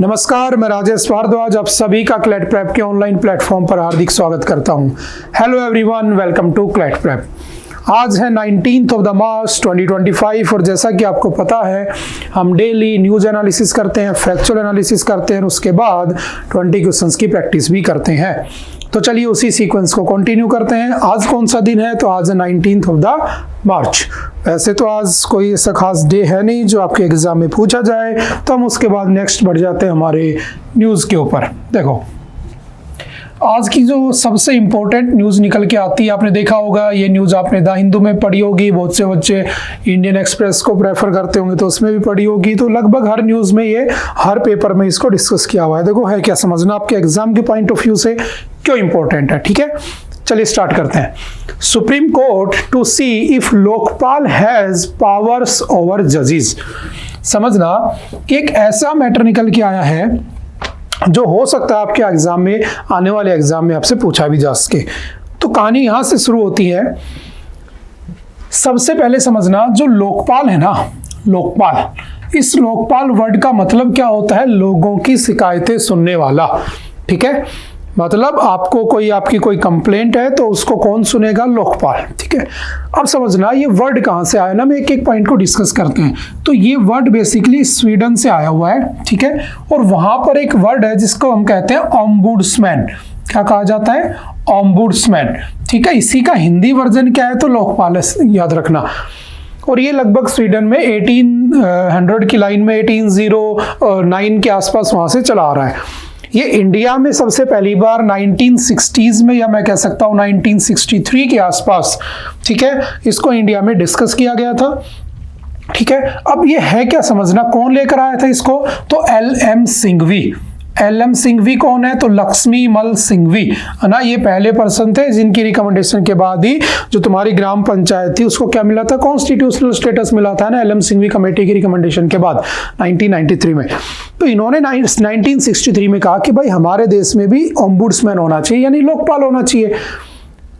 नमस्कार, मैं राजेश भारद्वाज आप सभी का क्लैट प्रेप के ऑनलाइन प्लेटफॉर्म पर हार्दिक स्वागत करता हूं। Hello everyone, welcome to CLAT prep. आज है 19 मार्च 2025 और जैसा कि आपको पता है हम डेली न्यूज़ एनालिसिस करते हैं, फैक्चुअल एनालिसिस करते हैं, उसके बाद 20 क्वेश्चंस की प्रैक्टिस भी करते हैं। तो चलिए उसी सीक्वेंस को कंटिन्यू करते हैं। आज कौन सा दिन है? तो आज है 19 मार्च। वैसे तो आज कोई ऐसा खास डे है नहीं जो आपके एग्जाम में पूछा जाए, तो हम उसके बाद नेक्स्ट बढ़ जाते हैं हमारे न्यूज़ के ऊपर। देखो आज की जो सबसे इम्पोर्टेंट न्यूज़ निकल के आती है, आपने देखा होगा ये न्यूज़ आपने द हिंदू में पढ़ी होगी, बहुत से बच्चे इंडियन एक्सप्रेस को प्रेफर करते होंगे तो उसमें भी पढ़ी होगी। तो लगभग हर न्यूज़ में ये हर पेपर में इसको डिस्कस किया हुआ है। देखो है क्या समझना आपके एग्जाम के पॉइंट ऑफ व्यू से क्यों इंपॉर्टेंट है, ठीक है। चलिए स्टार्ट करते हैं। Supreme court to see if Lokpal has powers over जजेस। समझना कि एक ऐसा मैटर निकल के आया है जो हो सकता है आपके एग्जाम में, आने वाले एग्जाम में आपसे पूछा भी जा सके। तो कहानी यहां से शुरू होती है। सबसे पहले समझना जो लोकपाल है ना, लोकपाल, इस लोकपाल वर्ड का मतलब क्या होता है? लोगों की शिकायतें सुनने वाला, ठीक है। मतलब आपको आपकी कोई कंप्लेंट है तो उसको कौन सुनेगा? लोकपाल, ठीक है। अब समझना ये वर्ड कहाँ से आया ना, मैं एक एक पॉइंट को डिस्कस करते हैं। तो ये वर्ड बेसिकली स्वीडन से आया हुआ है, ठीक है। और वहां पर एक वर्ड है जिसको हम कहते हैं ओम्बुड्समैन। क्या कहा जाता है? ओम्बुड्समैन, ठीक है। इसी का हिंदी वर्जन क्या है? तो लोकपाल, याद रखना। और ये लगभग स्वीडन में 1800 की लाइन में 1809 के आसपास वहां से चला आ रहा है। ये इंडिया में सबसे पहली बार 1960s में, या मैं कह सकता हूँ 1963 के आसपास, ठीक है, इसको इंडिया में डिस्कस किया गया था, ठीक है। अब ये है क्या समझना, कौन लेकर आया था इसको? तो LM सिंघवी। LM सिंघवी कौन है? तो लक्ष्मीमल सिंघवी, है ना। ये पहले पर्सन थे जिनकी रिकमेंडेशन के बाद ही जो तुम्हारी ग्राम पंचायत थी उसको क्या मिला था? कॉन्स्टिट्यूशनल स्टेटस मिला था ना, LM सिंघवी कमेटी की रिकमेंडेशन के बाद 1993 में। तो इन्होंने 1963 में कहा कि भाई हमारे देश में भी ओम्बुड्समैन होना चाहिए, यानी लोकपाल होना चाहिए।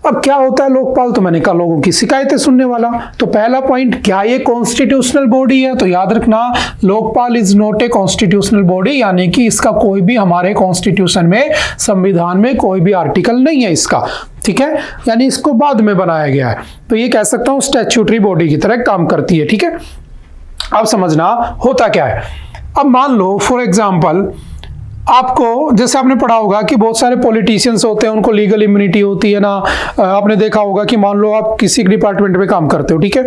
अब क्या होता है लोकपाल? तो मैंने कहा लोगों की शिकायतें सुनने वाला। तो पहला पॉइंट, क्या ये कॉन्स्टिट्यूशनल बॉडी है? तो याद रखना Lokpal is not a constitutional body, यानी कि इसका कोई भी हमारे कॉन्स्टिट्यूशन में, संविधान में कोई भी आर्टिकल नहीं है इसका, ठीक है। यानी इसको बाद में बनाया गया है। तो ये कह सकता हूं स्टैट्यूटरी बॉडी की तरह काम करती है, ठीक है। अब समझना होता क्या है। अब मान लो फॉर एग्जाम्पल आपको, जैसे आपने पढ़ा होगा कि बहुत सारे पॉलिटिशियंस होते हैं, उनको लीगल इम्यूनिटी होती है ना। आपने देखा होगा कि मान लो आप किसी डिपार्टमेंट में काम करते हो, ठीक है,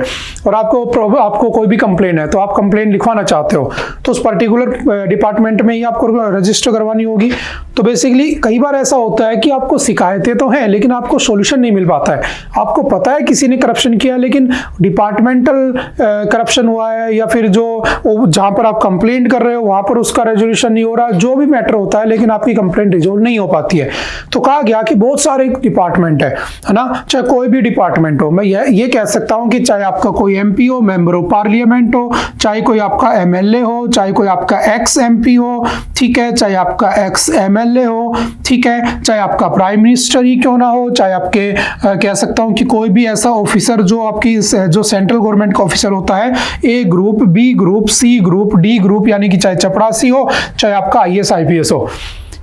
और आपको कोई भी कंप्लेन है तो आप कंप्लेन लिखवाना चाहते हो तो उस पर्टिकुलर डिपार्टमेंट में ही आपको रजिस्टर करवानी होगी। तो बेसिकली कई बार ऐसा होता है कि आपको शिकायतें तो हैं लेकिन आपको सोल्यूशन नहीं मिल पाता है। आपको पता है किसी ने करप्शन किया लेकिन डिपार्टमेंटल करप्शन हुआ है, या फिर जो जहां पर आप कंप्लेंट कर रहे हो वहां पर उसका रेजोल्यूशन नहीं हो रहा, जो भी होता है, लेकिन आपकी कंप्लेंट रिजोल्व नहीं हो पाती है। तो कहा गया कि बहुत सारे डिपार्टमेंट है ना, चाहे कोई भी डिपार्टमेंट हो। मैं ये कह सकता हूं कि चाहे आपका कोई MP हो, मेंबर ऑफ पार्लियामेंट हो, चाहे कोई आपका MLA हो, चाहे कोई आपका एक्स MP हो, ठीक है, चाहे आपका एक्स MLA हो, ठीक है, चाहे आपका प्राइम मिनिस्टर ही क्यों ना हो, चाहे आपके कह सकता हूं कि कोई भी ऐसा ऑफिसर जो आपकी जो सेंट्रल गवर्नमेंट का ऑफिसर होता है, A group, B group, C group, D group, यानी कि चाहे चपरासी हो, चाहे आपका IAS IPS हो,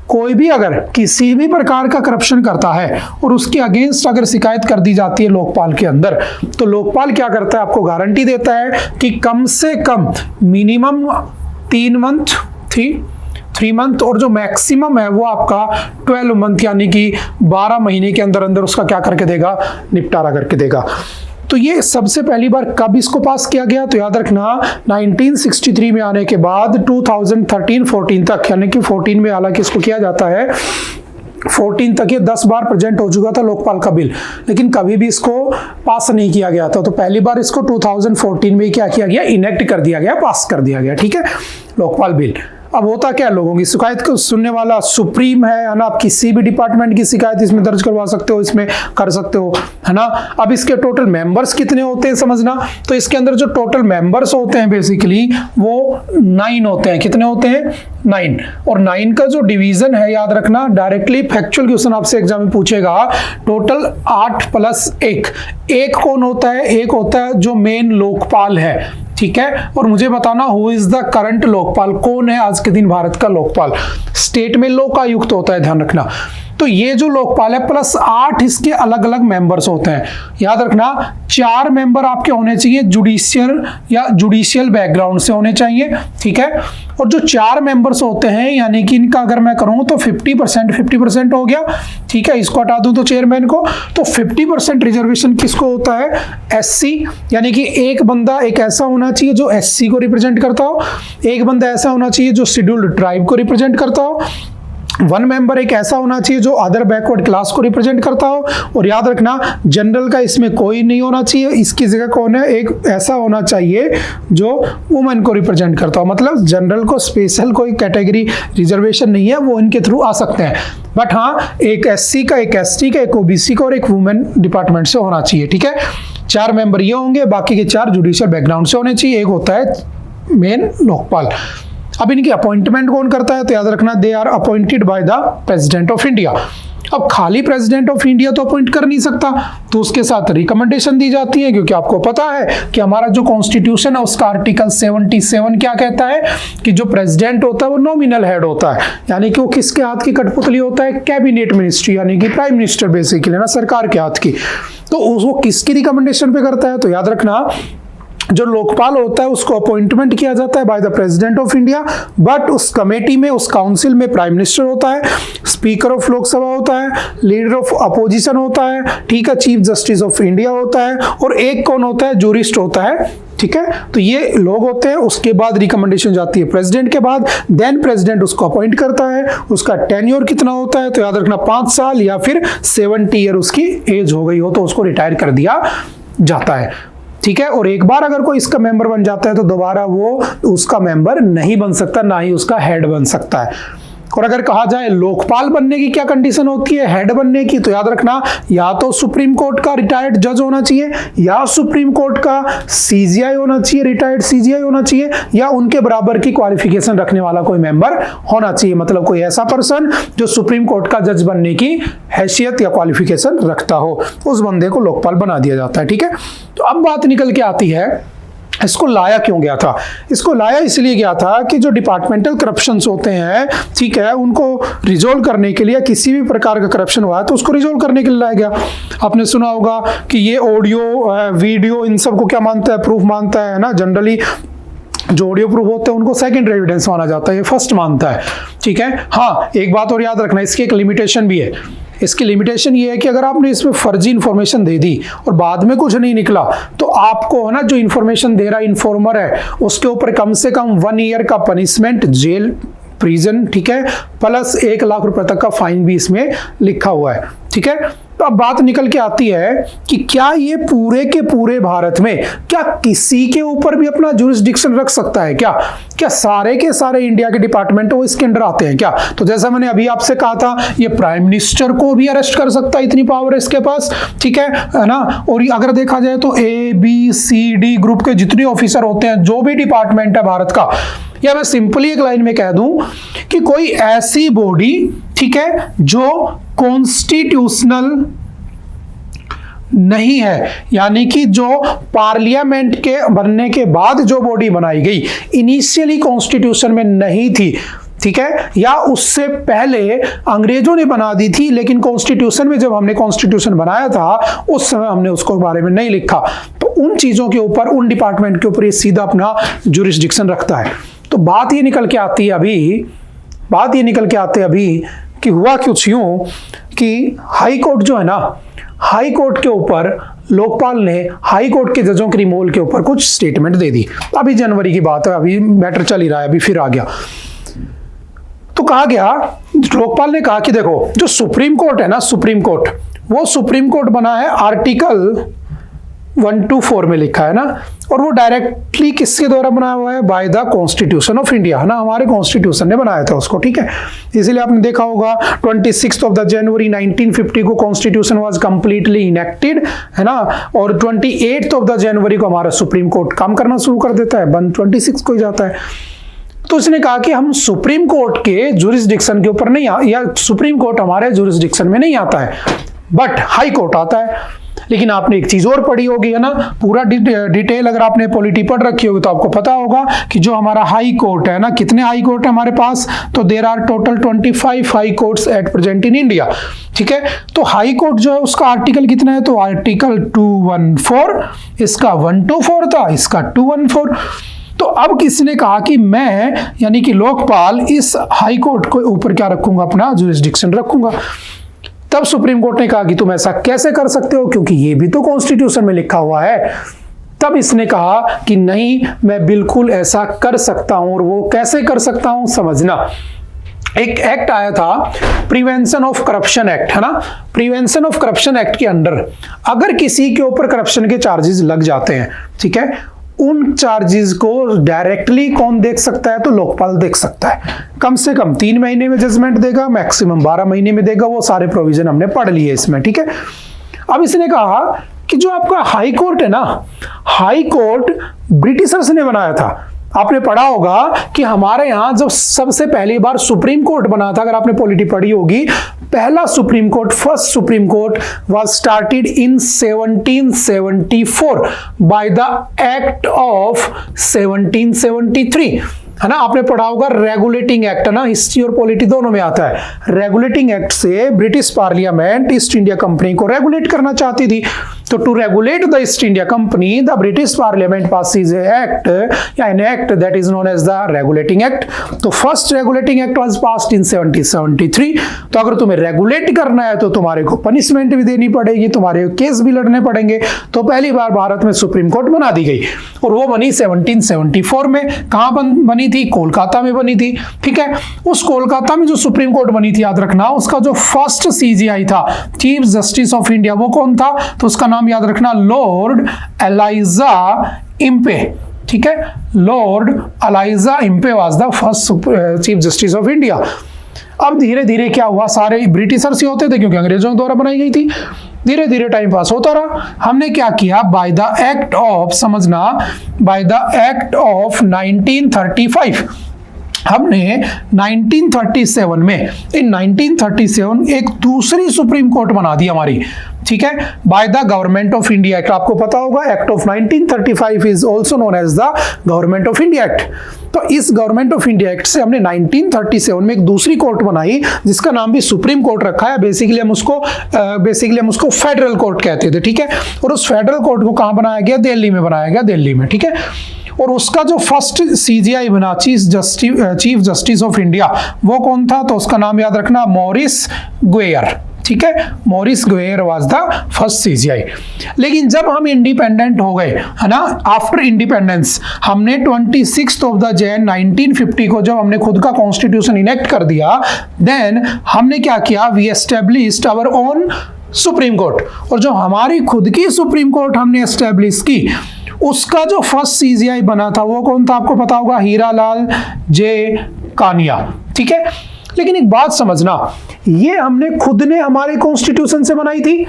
कोई भी अगर किसी भी प्रकार का करप्शन करता है और उसके अगेंस्ट अगर शिकायत कर दी जाती है लोकपाल के अंदर, तो लोकपाल क्या करता है? आपको गारंटी देता है कि कम से कम मिनिमम 3 मंथ, 3 मंथ, और जो मैक्सिमम है वो आपका 12 मंथ, यानी कि 12 महीने के अंदर अंदर उसका क्या करके देगा? निपटारा करके देगा। तो ये सबसे पहली बार कब इसको पास किया गया? तो याद रखना 1963 में आने के बाद 2013-14 तक, यानी कि 14 में हालांकि इसको किया जाता है, 14 तक ये 10 बार प्रेजेंट हो चुका था लोकपाल का बिल, लेकिन कभी भी इसको पास नहीं किया गया था। तो पहली बार इसको 2014 में क्या किया गया? इनेक्ट कर दिया गया, पास कर दिया गया, ठीक है, लोकपाल बिल। अब होता क्या है, लोगों की शिकायत को सुनने वाला सुप्रीम है ना। आप किसी भी डिपार्टमेंट की शिकायत इसमें दर्ज करवा सकते हो, इसमें कर सकते हो, है ना। अब इसके टोटल मेंबर्स कितने होते हैं समझना। तो इसके अंदर जो टोटल मेंबर्स होते हैं बेसिकली वो 9 होते हैं। कितने होते हैं? 9। और 9 का जो डिवीजन है याद रखना, डायरेक्टली फैक्चुअल क्वेश्चन आपसे एग्जाम में पूछेगा, टोटल 8 + 1। एक कौन होता है? एक होता है जो मेन लोकपाल है, ठीक है। और मुझे बताना who is the current Lokpal, कौन है आज के दिन भारत का लोकपाल। स्टेट में लोकायुक्त होता है, ध्यान रखना। तो ये जो लोकपाल है प्लस 8 इसके अलग अलग मेंबर्स होते हैं। याद रखना 4 मेंबर आपके होने चाहिए जुडिशियल या जुडिशियल बैकग्राउंड से होने चाहिए, ठीक है। और जो 4 मेंबर्स होते हैं यानी कि इनका अगर मैं करूं तो 50% हो गया, ठीक है। इसको हटा दूं तो चेयरमैन को, तो 50% रिजर्वेशन किसको होता है, एससी, यानी कि एक बंदा एक ऐसा होना चाहिए जो एससी को रिप्रेजेंट करता हो, एक बंदा ऐसा होना चाहिए जो शेड्यूल्ड ट्राइब को रिप्रेजेंट करता हो, 1 मेंबर एक ऐसा होना चाहिए जो अदर बैकवर्ड क्लास को रिप्रेजेंट करता हो। और याद रखना जनरल का इसमें कोई नहीं होना चाहिए, इसकी जगह कौन है, एक ऐसा होना चाहिए जो वुमेन को रिप्रेजेंट करता हो। मतलब जनरल को स्पेशल कोई कैटेगरी रिजर्वेशन नहीं है, वो इनके थ्रू आ सकते हैं। बट हाँ, एक एससी का, एक एसटी का, एक ओबीसी का और एक वुमेन डिपार्टमेंट से होना चाहिए, ठीक है। 4 मेंबर ये होंगे, बाकी के 4 जुडिशियल बैकग्राउंड से होने चाहिए। एक होता है मेन लोकपाल। अब इनकी अपॉइंटमेंट कौन करता है, तो याद रखना they are appointed by the president of India. अब खाली प्रेसिडेंट ऑफ इंडिया तो अपॉइंट कर नहीं सकता, तो उसके साथ रिकमेंडेशन दी जाती है, क्योंकि आपको पता है कि हमारा जो कॉन्स्टिट्यूशन है उसका आर्टिकल 77 क्या कहता है कि जो प्रेसिडेंट होता है वो नॉमिनल हेड होता है, यानी कि वो किसके हाथ की कठपुतली होता है, कैबिनेट मिनिस्ट्री यानी कि प्राइम मिनिस्टर बेसिकली ना, सरकार के हाथ की। तो वो किसकी रिकमेंडेशन पे करता है, तो याद रखना जो लोकपाल होता है उसको अपॉइंटमेंट किया जाता है by the president of India, but उस कमेटी में, उस काउंसिल में प्राइम मिनिस्टर होता है, स्पीकर ऑफ लोकसभा होता है, लीडर ऑफ अपोजिशन होता है, ठीक है, चीफ जस्टिस ऑफ इंडिया होता है, और एक कौन होता है, जूरिस्ट होता है, ठीक है। तो ये लोग होते हैं। उसके बाद रिकमेंडेशन जाती है प्रेसिडेंट के बाद, देन प्रेसिडेंट उसको अपॉइंट करता है। उसका टेन्योर कितना होता है, तो याद रखना 5 साल या फिर 70 ईयर उसकी एज हो गई हो तो उसको रिटायर कर दिया जाता है, ठीक है। और एक बार अगर कोई इसका मेंबर बन जाता है तो दोबारा वो उसका मेंबर नहीं बन सकता, ना ही उसका हेड बन सकता है। और अगर कहा जाए लोकपाल बनने की क्या कंडीशन होती है हेड बनने की, तो याद रखना या तो सुप्रीम कोर्ट का रिटायर्ड जज होना चाहिए, या सुप्रीम कोर्ट का सीजीआई होना चाहिए, रिटायर्ड सीजीआई होना चाहिए, या उनके बराबर की क्वालिफिकेशन रखने वाला कोई मेंबर होना चाहिए। मतलब कोई ऐसा पर्सन जो सुप्रीम कोर्ट का जज बनने की हैसियत या क्वालिफिकेशन रखता हो, उस बंदे को लोकपाल बना दिया जाता है, ठीक है। तो अब बात निकल के आती है इसको लाया क्यों गया था। इसको लाया इसलिए गया था कि जो डिपार्टमेंटल करप्शंस होते हैं, ठीक है, उनको रिजोल्व करने के लिए, किसी भी प्रकार का करप्शन हुआ है तो उसको रिजोल्व करने के लिए लाया गया। आपने सुना होगा कि ये ऑडियो वीडियो इन सब को क्या मानता है, प्रूफ मानता है ना। जनरली जो ऑडियो प्रूफ होते हैं उनको सेकेंडरी एविडेंस माना जाता है, ये फर्स्ट मानता है, ठीक है। हाँ, एक बात और याद रखना, इसकी एक लिमिटेशन भी है। इसकी लिमिटेशन ये है कि अगर आपने इसमें फर्जी इंफॉर्मेशन दे दी और बाद में कुछ नहीं निकला तो आपको है ना, जो इंफॉर्मेशन दे रहा इन्फॉर्मर है उसके ऊपर कम से कम 1 ईयर का पनिशमेंट, जेल, प्रिजन, ठीक है, प्लस 1 लाख रुपए तक का फाइन भी इसमें लिखा हुआ है, ठीक है। तो अब बात निकल के आती है कि क्या ये पूरे के पूरे भारत में क्या किसी के ऊपर भी अपना जुरिस्डिक्शन रख सकता है क्या? क्या सारे के सारे इंडिया के डिपार्टमेंट वो इसके अंडर आते हैं क्या? तो जैसा मैंने अभी आपसे कहा था, ये प्राइम मिनिस्टर को भी अरेस्ट कर सकता है, इतनी पावर है इसके पास, ठीक है ना। और अगर देखा जाए तो ABCD ग्रुप के जितने ऑफिसर होते हैं, जो भी डिपार्टमेंट है भारत का, या मैं सिंपली एक लाइन में कह दूं कि कोई ऐसी बॉडी, ठीक है, जो कॉन्स्टिट्यूशनल नहीं है, यानी कि जो पार्लियामेंट के बनने के बाद जो बॉडी बनाई गई, इनिशियली कॉन्स्टिट्यूशन में नहीं थी, ठीक है, या उससे पहले अंग्रेजों ने बना दी थी, लेकिन कॉन्स्टिट्यूशन में जब हमने कॉन्स्टिट्यूशन बनाया था उस समय हमने उसको बारे में नहीं लिखा, तो उन चीजों के ऊपर, उन डिपार्टमेंट के ऊपर ये सीधा अपना जुरिस्डिक्शन रखता है। तो बात ये निकल के आती है अभी कि हुआ कुछ यूं कि हाई कोर्ट जो है ना, हाई कोर्ट के ऊपर लोकपाल ने हाई कोर्ट के जजों के रिमूवल के ऊपर कुछ स्टेटमेंट दे दी। अभी जनवरी की बात है, अभी मैटर चल ही रहा है, अभी फिर आ गया। तो कहा गया, लोकपाल ने कहा कि देखो, जो सुप्रीम कोर्ट है ना, सुप्रीम कोर्ट, वो सुप्रीम कोर्ट बना है आर्टिकल 124 में लिखा है ना, और वो डायरेक्टली किसके द्वारा बनाया हुआ है? By the constitution of India, है ना, हमारे कॉन्स्टिट्यूशन ने बनाया था उसको, ठीक है। इसीलिए आपने देखा होगा 26 जनवरी 1950 को कॉन्स्टिट्यूशन वाज कंप्लीटली इनेक्टेड, है ना, और 28 जनवरी को हमारा सुप्रीम कोर्ट काम करना शुरू कर देता है, बंद 26 को ही जाता है। तो उसने कहा कि हम सुप्रीम कोर्ट के जुरिस्डिक्शन के ऊपर नहीं, या सुप्रीम कोर्ट हमारे जुरिस्डिक्शन में नहीं आता है, बट हाई कोर्ट आता है। लेकिन आपने एक चीज और पढ़ी होगी, है ना, पूरा डिटेल अगर आपने पॉलिटी पढ़ रखी होगी तो आपको पता होगा कि जो हमारा हाई कोर्ट है ना, कितने हाई कोर्ट है हमारे पास, तो there are total 25 high courts at present in India. ठीक है, तो हाई कोर्ट जो है उसका आर्टिकल कितना है, तो आर्टिकल 214, इसका 124 था, इसका 214। तो अब किसने कहा कि मैं यानी कि लोकपाल इस हाई कोर्ट को ऊपर क्या रखूंगा, अपना जुरिस्डिक्शन रखूंगा। तब सुप्रीम कोर्ट ने कहा कि तुम ऐसा कैसे कर सकते हो, क्योंकि ये भी तो कॉन्स्टिट्यूशन में लिखा हुआ है। तब इसने कहा कि नहीं, मैं बिल्कुल ऐसा कर सकता हूं। और वो कैसे कर सकता हूं, समझना। एक एक्ट आया था, प्रिवेंशन ऑफ करप्शन एक्ट, है ना। प्रिवेंशन ऑफ करप्शन एक्ट के अंडर अगर किसी के ऊपर करप्शन के चार्जेस लग जाते हैं, ठीक है, उन चार्जेस को डायरेक्टली कौन देख सकता है, तो लोकपाल देख सकता है। कम से कम 3 महीने में जजमेंट देगा, मैक्सिमम 12 महीने में देगा। वो सारे प्रोविजन हमने पढ़ लिए इसमें। ठीक है, अब इसने कहा कि जो आपका हाई कोर्ट है ना, हाई कोर्ट ब्रिटिशर्स ने बनाया था। आपने पढ़ा होगा कि हमारे यहां जब सबसे पहली बार सुप्रीम कोर्ट बना था, अगर आपने पॉलिटी पढ़ी होगी, पहला supreme court, first supreme court was started in 1774 by the act of 1773, है ना। आपने पढ़ा होगा रेगुलेटिंग एक्ट, है ना, हिस्ट्री और पॉलिटी दोनों में आता है। रेगुलेटिंग एक्ट से British parliament East India company को रेगुलेट करना चाहती थी। तो to regulate the East India company, the British parliament passes act या an act that is known as the regulating act. तो first regulating act was passed in 1773। तो अगर तुम्हें रेगुलेट करना है तो तुम्हारे को पनिशमेंट भी देनी पड़ेगी, तुम्हारे केस भी लड़ने पड़ेंगे। तो पहली बार भारत में सुप्रीम कोर्ट बना दी गई, और वो बनी 1774 में। कहां बनी थी, कोलकाता में बनी थी। ठीक है, उस कोलकाता में जो सुप्रीम कोर्ट बनी थी, याद रखना, उसका जो फर्स्ट सीजीआई था, चीफ जस्टिस ऑफ इंडिया, वो कौन था, तो उसका नाम याद रखना, लॉर्ड एलाइजा इम्पे। ठीक है, lord Elijah Impey was the first chief justice of India. अब धीरे धीरे क्या हुआ, सारे ब्रिटिशर्स ही होते थे क्योंकि अंग्रेजों द्वारा बनाई गई थी। धीरे धीरे टाइम पास होता रहा। हमने क्या किया, बाय द एक्ट ऑफ, समझना, बाय द एक्ट ऑफ 1935, हमने 1937 में, इन 1937 एक दूसरी सुप्रीम कोर्ट बना दी हमारी। ठीक है, by the government of India act. आपको पता होगा act of 1935 is also known as the government of India act. तो इस गवर्नमेंट ऑफ इंडिया एक्ट से हमने 1937 में एक दूसरी कोर्ट बनाई, जिसका नाम भी सुप्रीम कोर्ट रखा है। बेसिकली हम उसको फेडरल कोर्ट कहते थे। ठीक है, और उस फेडरल कोर्ट को कहां बनाया गया, दिल्ली में बनाया गया, दिल्ली में। ठीक है, और उसका जो फर्स्ट सीजीआई बना, चीफ जस्टिस ऑफ इंडिया, वो कौन था, तो उसका नाम याद रखना, मॉरिस गुएयर। ठीक है, Maurice Gwyer was the first CJI. लेकिन जब हम इंडिपेंडेंट हो गए, है ना, आफ्टर इंडिपेंडेंस, हमने 26 ऑफ द जैन 1950 को जब हमने खुद का कॉन्स्टिट्यूशन इनेक्ट कर दिया, देन हमने क्या किया, we established our own supreme court. और जो हमारी खुद की सुप्रीम कोर्ट हमने एस्टेब्लिश की, उसका जो फर्स्ट सीजीआई बना था वो कौन था, आपको पता होगा, हीरालाल जे कानिया। ठीक है, लेकिन एक बात समझना, ये हमने खुद ने हमारे कॉन्स्टिट्यूशन से बनाई थी,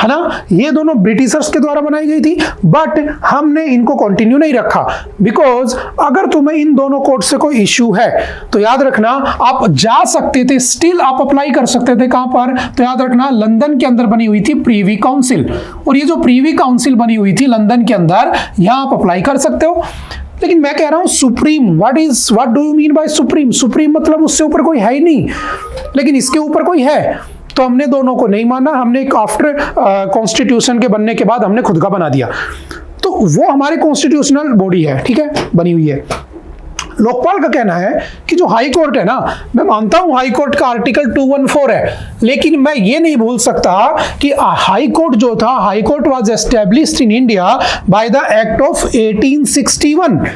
है ना, ये दोनों ब्रिटिशर्स के द्वारा बनाई गई थी, बट हमने इनको कंटिन्यू नहीं रखा। बिकॉज अगर तुम्हें इन दोनों कोर्ट से कोई इश्यू है तो याद रखना, आप जा सकते थे, स्टिल आप अप्लाई कर सकते थे। कहां पर, तो याद रखना, लंदन के अंदर बनी हुई थी प्रीवी काउंसिल, और ये जो प्रीवी काउंसिल बनी हुई थी लंदन के अंदर, यहां आप अप्लाई कर सकते हो। लेकिन मैं कह रहा हूं supreme, what do you mean by supreme? Supreme मतलब उससे ऊपर कोई है ही नहीं, लेकिन इसके ऊपर कोई है। तो हमने दोनों को नहीं माना, हमने आफ्टर कॉन्स्टिट्यूशन के बनने के बाद हमने खुद का बना दिया। तो वो हमारी कॉन्स्टिट्यूशनल बॉडी है, ठीक है, बनी हुई है। लोकपाल का कहना है कि जो हाई कोर्ट है ना, मैं मानता हूं हाई कोर्ट का आर्टिकल 214 है, लेकिन मैं ये नहीं भूल सकता कि हाई कोर्ट जो था, high court was established in India by the act of 1861।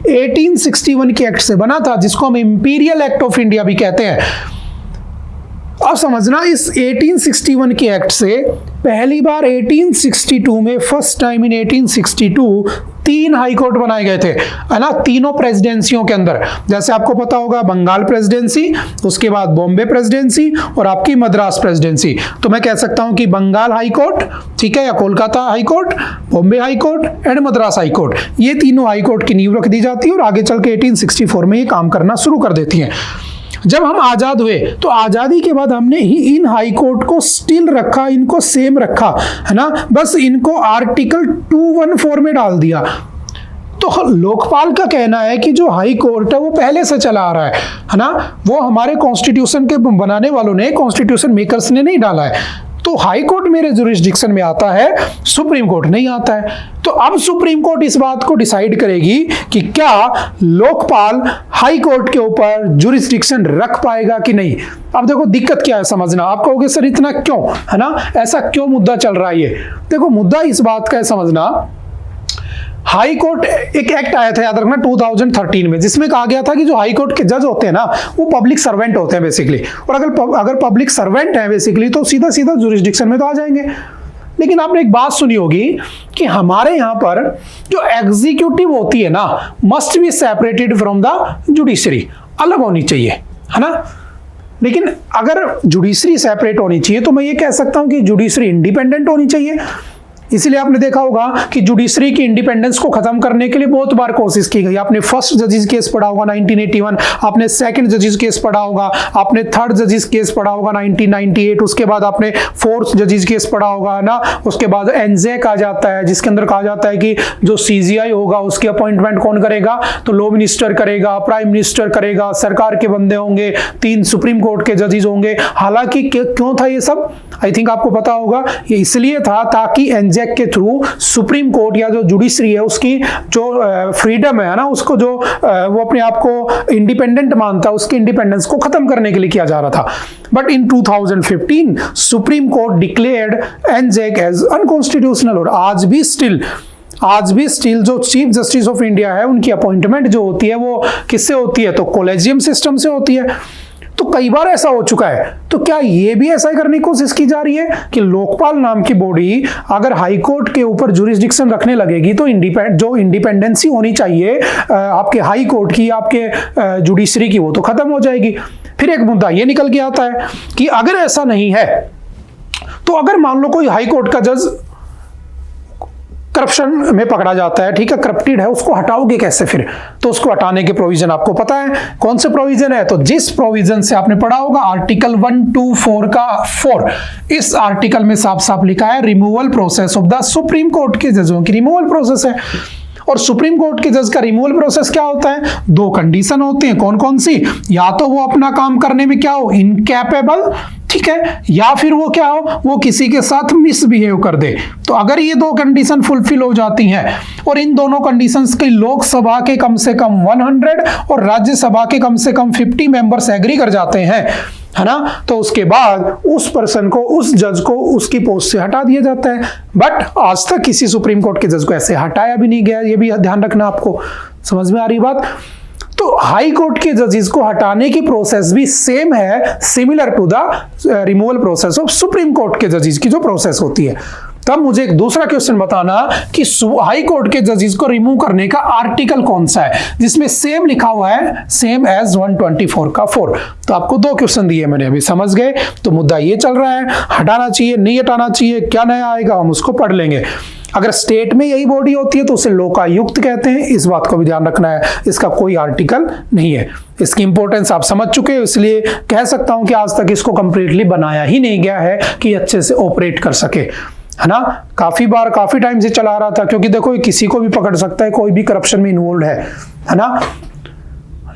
1861 के एक्ट से बना था, जिसको हम इंपीरियल एक्ट ऑफ इंडिया भी कहते हैं। अब समझना, इस 1861 के एक्ट से पहली बार 1862 में, first time in 1862, 3 high court बनाए गए थे, है ना, तीनों प्रेसिडेंसियों के अंदर। जैसे आपको पता होगा, बंगाल प्रेसिडेंसी, उसके बाद बॉम्बे प्रेसिडेंसी और आपकी मद्रास प्रेसिडेंसी। तो मैं कह सकता हूं कि बंगाल हाई कोर्ट, ठीक है, या Kolkata high court, Bombay high court and Madras high court, ये तीनों हाई कोर्ट की नींव रख दी जाती है और आगे चल के 1864 में ये काम करना शुरू कर देती हैं। जब हम आजाद हुए तो आजादी के बाद हमने ही इन हाई कोर्ट को स्टिल रखा, इनको सेम रखा, है ना, बस इनको आर्टिकल 214 में डाल दिया। तो लोकपाल का कहना है कि जो हाई कोर्ट है वो पहले से चला आ रहा है ना, वो हमारे कॉन्स्टिट्यूशन के बनाने वालों ने, कॉन्स्टिट्यूशन मेकर्स ने नहीं डाला है। तो हाई कोर्ट मेरे जुरिस्डिक्शन में आता है, सुप्रीम कोर्ट नहीं आता है। तो अब सुप्रीम कोर्ट इस बात को डिसाइड करेगी कि क्या लोकपाल हाई कोर्ट के ऊपर जुरिस्डिक्शन रख पाएगा कि नहीं। अब देखो दिक्कत क्या है समझना। आप कहोगे सर इतना क्यों, है ना, ऐसा क्यों मुद्दा चल रहा है ये। देखो मुद्दा इस बात का है समझना, हाई कोर्ट एक एक्ट आया था याद रखना 2013 में, जिसमें कहा गया था कि जो हाई कोर्ट के जज होते हैं ना वो पब्लिक सर्वेंट होते हैं बेसिकली, और अगर पब्लिक सर्वेंट हैं बेसिकली तो सीधा सीधा जुरिस्डिक्शन में तो आ जाएंगे। लेकिन आपने एक बात सुनी होगी कि हमारे यहाँ पर जो एग्जीक्यूटिव होती है ना must be separated from the judiciary, अलग होनी चाहिए, है ना। लेकिन अगर जुडिशरी सेपरेट होनी चाहिए तो मैं ये कह सकता हूं कि जुडिशरी इंडिपेंडेंट होनी चाहिए। इसलिए आपने देखा होगा कि जुडिशरी की इंडिपेंडेंस को खत्म करने के लिए बहुत बार कोशिश की गई। आपने फर्स्ट जजेस केस पढ़ा होगा 1981, आपने सेकंड जजेस केस पढ़ा होगा, आपने थर्ड जजेस केस पढ़ा होगा 1998, उसके बाद आपने फोर्थ जजेस केस पढ़ा होगा ना, उसके बाद एनजेक आ जाता है जिसके अंदर कहा जाता है कि जो सीजीआई होगा उसकी अपॉइंटमेंट कौन करेगा, तो लॉ मिनिस्टर करेगा, प्राइम मिनिस्टर करेगा, सरकार के बंदे होंगे, 3 सुप्रीम कोर्ट के जजेस होंगे। हालांकि क्यों था ये सब, आई थिंक आपको पता होगा, ये इसलिए था ताकि एनजेक के थ्रू सुप्रीम कोर्ट या जो जुडिशरी है उसकी जो फ्रीडम है ना, उसको जो वो अपने आप को इंडिपेंडेंट मानता है, उसके इंडिपेंडेंस को खत्म करने के लिए किया जा रहा था। But in 2015 supreme court declared NJAC as unconstitutional, और आज भी स्टिल जो चीफ जस्टिस ऑफ इंडिया है उनकी अपॉइंटमेंट जो होती है वो किससे होती है, तो कॉलेजियम सिस्टम से होती है। तो कई बार ऐसा हो चुका है, तो क्या ये भी ऐसा ही करने की कोशिश की जा रही है कि लोकपाल नाम की बॉडी अगर हाई कोर्ट के ऊपर जुरिस्डिक्शन रखने लगेगी तो जो इंडिपेंडेंसी होनी चाहिए आपके हाई कोर्ट की, आपके जुडिशरी की, वो तो खत्म हो जाएगी। फिर एक मुद्दा ये निकल के आता है कि अगर ऐसा नहीं है तो अगर मान लो कोई हाई कोर्ट का जज करप्शन में पकड़ा जाता है, ठीक है, करप्टेड है, उसको हटाओगे कैसे फिर, तो उसको हटाने के प्रोविजन आपको पता है कौन से प्रोविजन है, तो जिस प्रोविजन से आपने पढ़ा होगा आर्टिकल 124 का 4, इस आर्टिकल में साफ साफ लिखा है removal process of the supreme court के जजों की रिमूवल प्रोसेस है। और सुप्रीम कोर्ट के जज का रिमूवल प्रोसेस क्या होता है, 2 कंडीशन होती हैं, कौन कौन सी, या तो वो अपना काम करने में क्या हो, इनकैपेबल, ठीक है, या फिर वो क्या हो, वो किसी के साथ मिसबिहेव कर दे। तो अगर ये 2 कंडीशन फुलफिल हो जाती हैं और इन दोनों कंडीशंस के लोकसभा के कम से कम 100 और राज्यसभा के कम से कम 50 मेंबर्स एग्री कर जाते हैं, है ना, तो उसके बाद उस पर्सन को, उस जज को उसकी पोस्ट से हटा दिया जाता है। बट आज तक किसी सुप्रीम कोर्ट के जज को ऐसे हटाया भी नहीं गया, ये भी ध्यान रखना आपको। समझ में आ रही बात। तो हाई कोर्ट के जजेस को हटाने की प्रोसेस भी सेम है, similar to the removal process of supreme court के जजेस की जो प्रोसेस होती है। तब मुझे एक दूसरा क्वेश्चन बताना कि हाई कोर्ट के जजेस को रिमूव करने का आर्टिकल कौन सा है जिसमें सेम लिखा हुआ है, सेम एज 124 का 4। तो आपको 2 क्वेश्चन दिए मैंने, अभी समझ गए। तो मुद्दा ये चल रहा है, हटाना चाहिए नहीं हटाना चाहिए, क्या नया आएगा हम उसको पढ़ लेंगे। अगर स्टेट में यही बॉडी होती है तो उसे लोकायुक्त कहते हैं, इस बात को भी ध्यान रखना है। इसका कोई आर्टिकल नहीं है, इसकी इंपॉर्टेंस आप समझ चुके हो, इसलिए कह सकता हूं कि आज तक इसको कंप्लीटली बनाया ही नहीं गया है कि अच्छे से ऑपरेट कर सके, है ना। काफी बार काफी टाइम से चला रहा था, क्योंकि देखो ये किसी को भी पकड़ सकता है, कोई भी करप्शन में इन्वॉल्व है ना।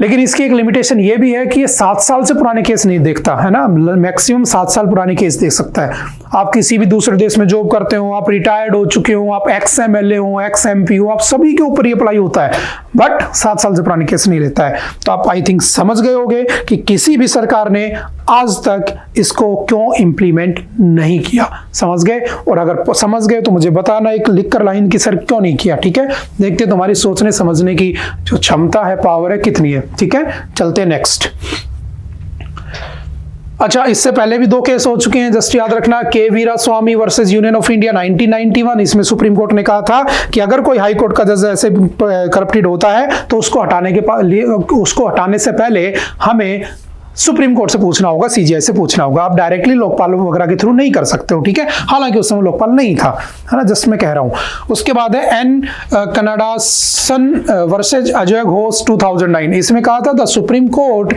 लेकिन इसकी एक लिमिटेशन ये भी है कि ये 7 साल से पुराने केस नहीं देखता, है ना, मैक्सिमम 7 साल पुराने केस देख सकता है। आप किसी भी दूसरे देश में जॉब करते हो, आप रिटायर्ड हो चुके हो, आप एक्स एमएलए हो, एक्स एमपी हो, आप सभी के ऊपर ये अप्लाई होता है, बट 7 साल से पुराने केस नहीं लेता है। तो आप आई थिंक समझ गए होंगे कि किसी भी सरकार ने आज तक इसको क्यों इंप्लीमेंट नहीं किया। समझ गए? और अगर समझ गए तो मुझे बताना एक लिखकर लाइन की सर क्यों नहीं किया, ठीक है। देखते तुम्हारी सोचने समझने की जो क्षमता है, पावर है, कितनी है, ठीक है। चलते नेक्स्ट। अच्छा, इससे पहले भी 2 केस हो चुके हैं, जस्ट याद रखना। K Veeraswami versus union of India 1991, इसमें सुप्रीम कोर्ट ने कहा था कि अगर कोई हाई कोर्ट का जज ऐसे करप्टेड होता है तो उसको हटाने से पहले हमें सुप्रीम कोर्ट से पूछना होगा, सीजीआई से पूछना होगा, आप डायरेक्टली लोकपाल वगैरह के थ्रू नहीं कर सकते हो, ठीक है। हालांकि उस समय लोकपाल नहीं था, है ना, जस्ट मैं कह रहा हूं। उसके बाद है एन कनाडासन वर्सेज अजय घोष 2009। इसमें कहा था the supreme court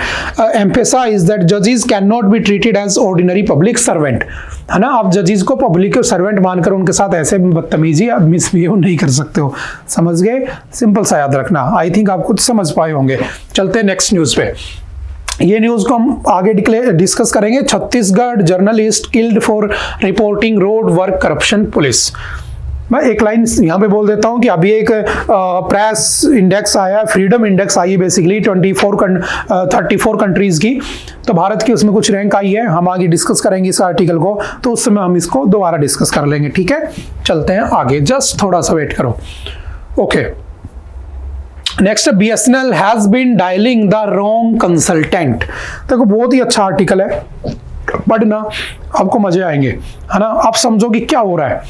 emphasize that जजेस can not be treated as ordinary public servant, है ना। आप जजेस को पब्लिक सर्वेंट मानकर उनके साथ ऐसे बदतमीजी या मिसबिहेव नहीं कर सकते हो, समझ गए। सिंपल सा याद रखना। आई थिंक आप कुछ समझ पाए होंगे। चलते हैं नेक्स्ट न्यूज पे। ये न्यूज को हम आगे डिस्कस करेंगे। Chhattisgarh journalist killed for reporting road work corruption police. मैं एक लाइन यहाँ पे बोल देता हूँ कि अभी एक प्रेस इंडेक्स आया, फ्रीडम इंडेक्स आई है बेसिकली 34 कंट्रीज की। तो भारत की उसमें कुछ रैंक आई है, हम आगे डिस्कस करेंगे इस आर्टिकल को, तो उस समय हम इसको दोबारा डिस्कस कर लेंगे, ठीक है। चलते हैं आगे, जस्ट थोड़ा सा वेट करो। Okay, next, BSNL has been dialling the wrong consultant. देखो बहुत ही अच्छा आर्टिकल है, पढ़ना आपको मजे आएंगे, है ना। आप समझोगे क्या हो रहा है।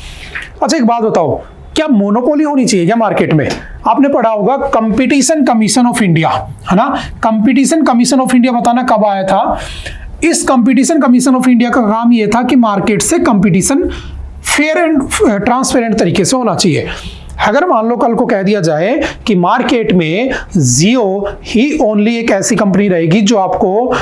अच्छा एक बात बताओ, क्या मोनोपोली होनी चाहिए क्या मार्केट में? आपने पढ़ा होगा कंपटीशन कमीशन ऑफ इंडिया, है ना। कंपटीशन कमीशन ऑफ इंडिया बताना कब आया था? इस कंपटीशन कमीशन ऑफ इंडिया का काम ये था कि मार्केट से कंपटीशन फेयर एंड ट्रांसपेरेंट तरीके से होना चाहिए। अगर मान लो कल को कह दिया जाए कि मार्केट में जियो ही ओनली एक ऐसी कंपनी रहेगी जो आपको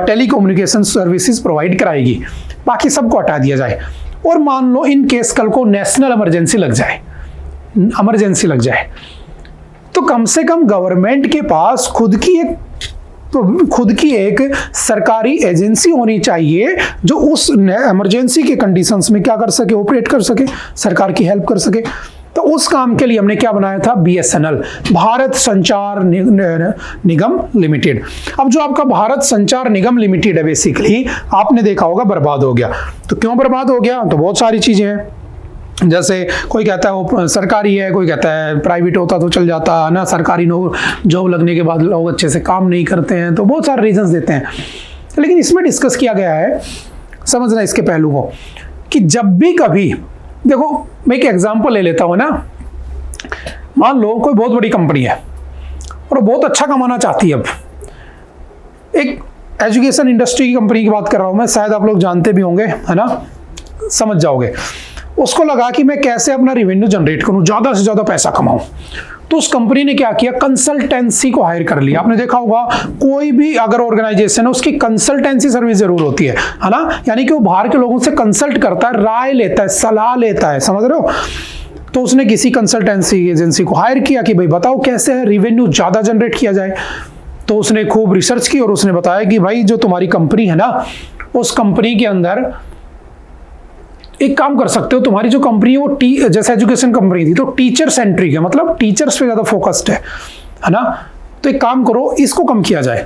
टेलीकम्युनिकेशन सर्विसेज प्रोवाइड कराएगी, बाकी सबको हटा दिया जाए, और मान लो इन केस कल को नेशनल इमरजेंसी लग जाए, तो कम से कम गवर्नमेंट के पास खुद की एक सरकारी एजेंसी होनी चाहिए जो उस इमरजेंसी के कंडीशंस में क्या कर सके, ऑपरेट कर सके, सरकार की हेल्प कर सके। तो उस काम के लिए हमने क्या बनाया था? BSNL, भारत संचार निगम लिमिटेड। अब जो आपका भारत संचार निगम लिमिटेड है बेसिकली आपने देखा होगा बर्बाद हो गया। तो क्यों बर्बाद हो गया? तो बहुत सारी चीजें हैं, जैसे कोई कहता है वो सरकारी है, कोई कहता है प्राइवेट होता तो चल जाता, ना सरकारी जॉब लगने के बाद लोग अच्छे से काम नहीं करते हैं, तो बहुत सारे रीजंस देते हैं। लेकिन इसमें डिस्कस किया गया है, समझना इसके पहलू को, कि जब भी कभी, देखो मैं एक एग्जांपल ले लेता हूं ना, मान लो कोई बहुत बड़ी कंपनी है और बहुत अच्छा कमाना चाहती है। अब एक एजुकेशन इंडस्ट्री की कंपनी की बात कर रहा हूं मैं, शायद आप लोग जानते भी होंगे, है ना, समझ जाओगे। उसको लगा कि मैं कैसे अपना रेवेन्यू जनरेट करूं, ज्यादा से ज्यादा पैसा कमाऊं, तो उस कंपनी ने क्या किया? कंसल्टेंसी को हायर कर लिया। आपने देखा होगा कोई भी अगर ऑर्गेनाइजेशन है उसकी कंसल्टेंसी सर्विस जरूर होती है ना, यानी कि वो बाहर के लोगों से कंसल्ट करता है, राय लेता है, सलाह लेता है, समझ रहे हो। तो उसने किसी कंसल्टेंसी एजेंसी को हायर किया कि भाई बताओ कैसे रेवेन्यू ज्यादा जनरेट किया जाए। तो उसने खूब रिसर्च की और उसने बताया कि भाई जो तुम्हारी कंपनी है ना, उस कंपनी के अंदर एक काम कर सकते हो, तुम्हारी जो कंपनी है वो जैसे एजुकेशन कंपनी थी तो टीचर सेंट्रिक है, मतलब टीचर्स पे ज्यादा फोकस्ड है ना। तो एक काम करो, इसको कम किया जाए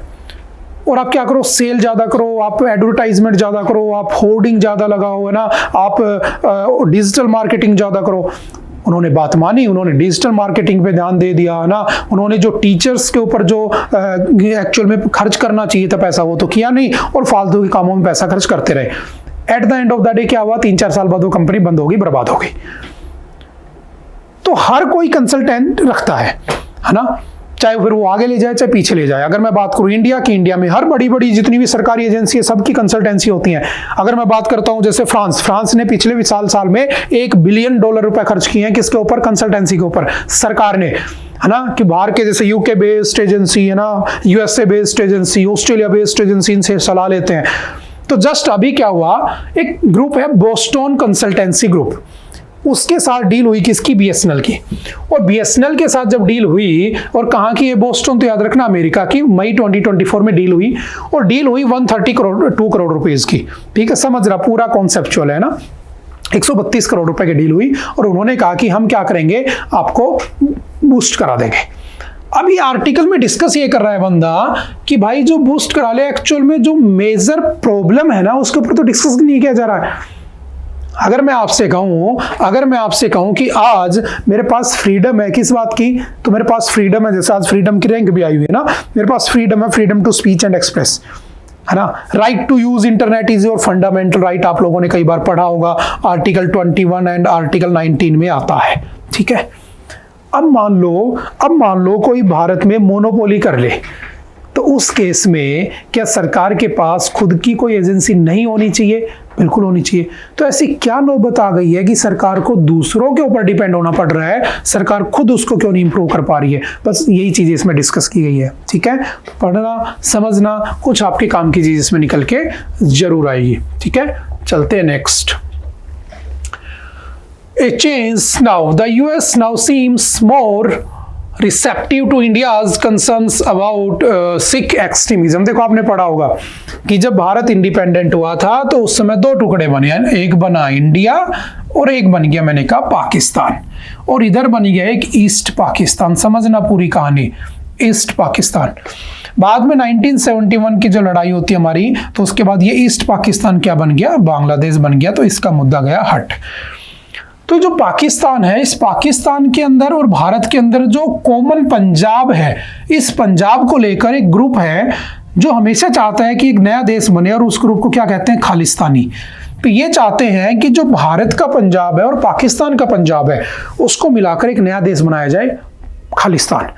और आप क्या करो, सेल ज्यादा करो, आप एडवर्टाइजमेंट ज्यादा करो, आप होर्डिंग ज्यादा लगाओ, है ना, आप डिजिटल मार्केटिंग ज्यादा करो। उन्होंने बात मानी, उन्होंने डिजिटल मार्केटिंग पे ध्यान दे दिया, है ना। उन्होंने जो टीचर्स के ऊपर जो एक्चुअल में खर्च करना चाहिए था पैसा वो तो किया नहीं, और फालतू के कामों में पैसा खर्च करते रहे। At the end of the day क्या हुआ? 3-4 साल बाद वो कंपनी बंद होगी, बर्बाद हो गई। तो हर कोई कंसल्टेंट रखता है ना, चाहे फिर वो आगे ले जाए चाहे पीछे ले जाए। अगर मैं बात करूं इंडिया की, इंडिया में हर बड़ी जितनी भी सरकारी एजेंसी है सबकी कंसल्टेंसी होती है। अगर मैं बात करता हूं जैसे फ्रांस ने पिछले साल में $1 बिलियन रुपए खर्च किए हैं, किसके ऊपर? कंसल्टेंसी के ऊपर, सरकार ने, है ना। कि बाहर के जैसे यूके बेस्ड एजेंसी, है ना, USA based agency, Australia based agency, इनसे सलाह लेते हैं। तो जस्ट अभी क्या हुआ, एक ग्रुप है बोस्टन कंसल्टेंसी ग्रुप, उसके साथ डील हुई किसकी? BSNL की। और BSNL के साथ जब डील हुई, और कहां की है बोस्टन? तो याद रखना अमेरिका की। मई 2024 में डील हुई, और डील हुई 2 करोड़ रुपीस की, ठीक है। समझ रहा, पूरा कॉन्सेप्चुअल है ना। 132 करोड़ रुपए की डील हुई, और उन्होंने कहा कि हम क्या करेंगे, आपको बूस्ट करा देंगे। अब ये आर्टिकल में डिस्कस ये कर रहा है बंदा कि भाई जो बूस्ट करा ले, एक्चुअल में जो मेजर प्रॉब्लम है ना उसके ऊपर तो डिस्कस नहीं किया जा रहा है। अगर मैं आपसे कहूं कि आज मेरे पास फ्रीडम है, किस बात की? तो मेरे पास फ्रीडम है, जैसे आज फ्रीडम की रैंक भी आई हुई है ना, मेरे पास फ्रीडम है, freedom to speech and express, है ना। Right to use internet is your fundamental right, आप लोगों ने कई बार पढ़ा होगा, आर्टिकल 21 एंड आर्टिकल 19 में आता है, ठीक है। अब मान लो कोई भारत में मोनोपोली कर ले, तो उस केस में क्या सरकार के पास खुद की कोई एजेंसी नहीं होनी चाहिए? बिल्कुल होनी चाहिए। तो ऐसी क्या नौबत आ गई है कि सरकार को दूसरों के ऊपर डिपेंड होना पड़ रहा है, सरकार खुद उसको क्यों नहीं इंप्रूव कर पा रही है? बस यही चीजें इसमें डिस्कस की गई है। ठीक है, पढ़ना समझना कुछ आपके काम की चीज इसमें निकल के जरूर आएगी। ठीक है, चलते हैं next. A change now. The US now seems more receptive to India's concerns about Sikh extremism. देखो आपने पढ़ा होगा कि जब भारत इंडिपेंडेंट हुआ था तो उस समय दो टुकड़े बने, एक बना इंडिया और एक बन गया, मैंने कहा, पाकिस्तान, और इधर बन गया एक ईस्ट पाकिस्तान। समझना पूरी कहानी, ईस्ट पाकिस्तान। बाद में 1971 की जो लड़ाई होती है हमारी, तो उसके बाद ये ईस्ट पाकिस्तान क्या बन गया? बांग्लादेश बन गया। तो इसका मुद्दा गया हट। तो जो पाकिस्तान है, इस पाकिस्तान के अंदर और भारत के अंदर जो कॉमन पंजाब है, इस पंजाब को लेकर एक ग्रुप है जो हमेशा चाहता है कि एक नया देश बने, और उस ग्रुप को क्या कहते हैं? खालिस्तानी। तो ये चाहते हैं कि जो भारत का पंजाब है और पाकिस्तान का पंजाब है, उसको मिलाकर एक नया देश बनाया जाए, खालिस्तान।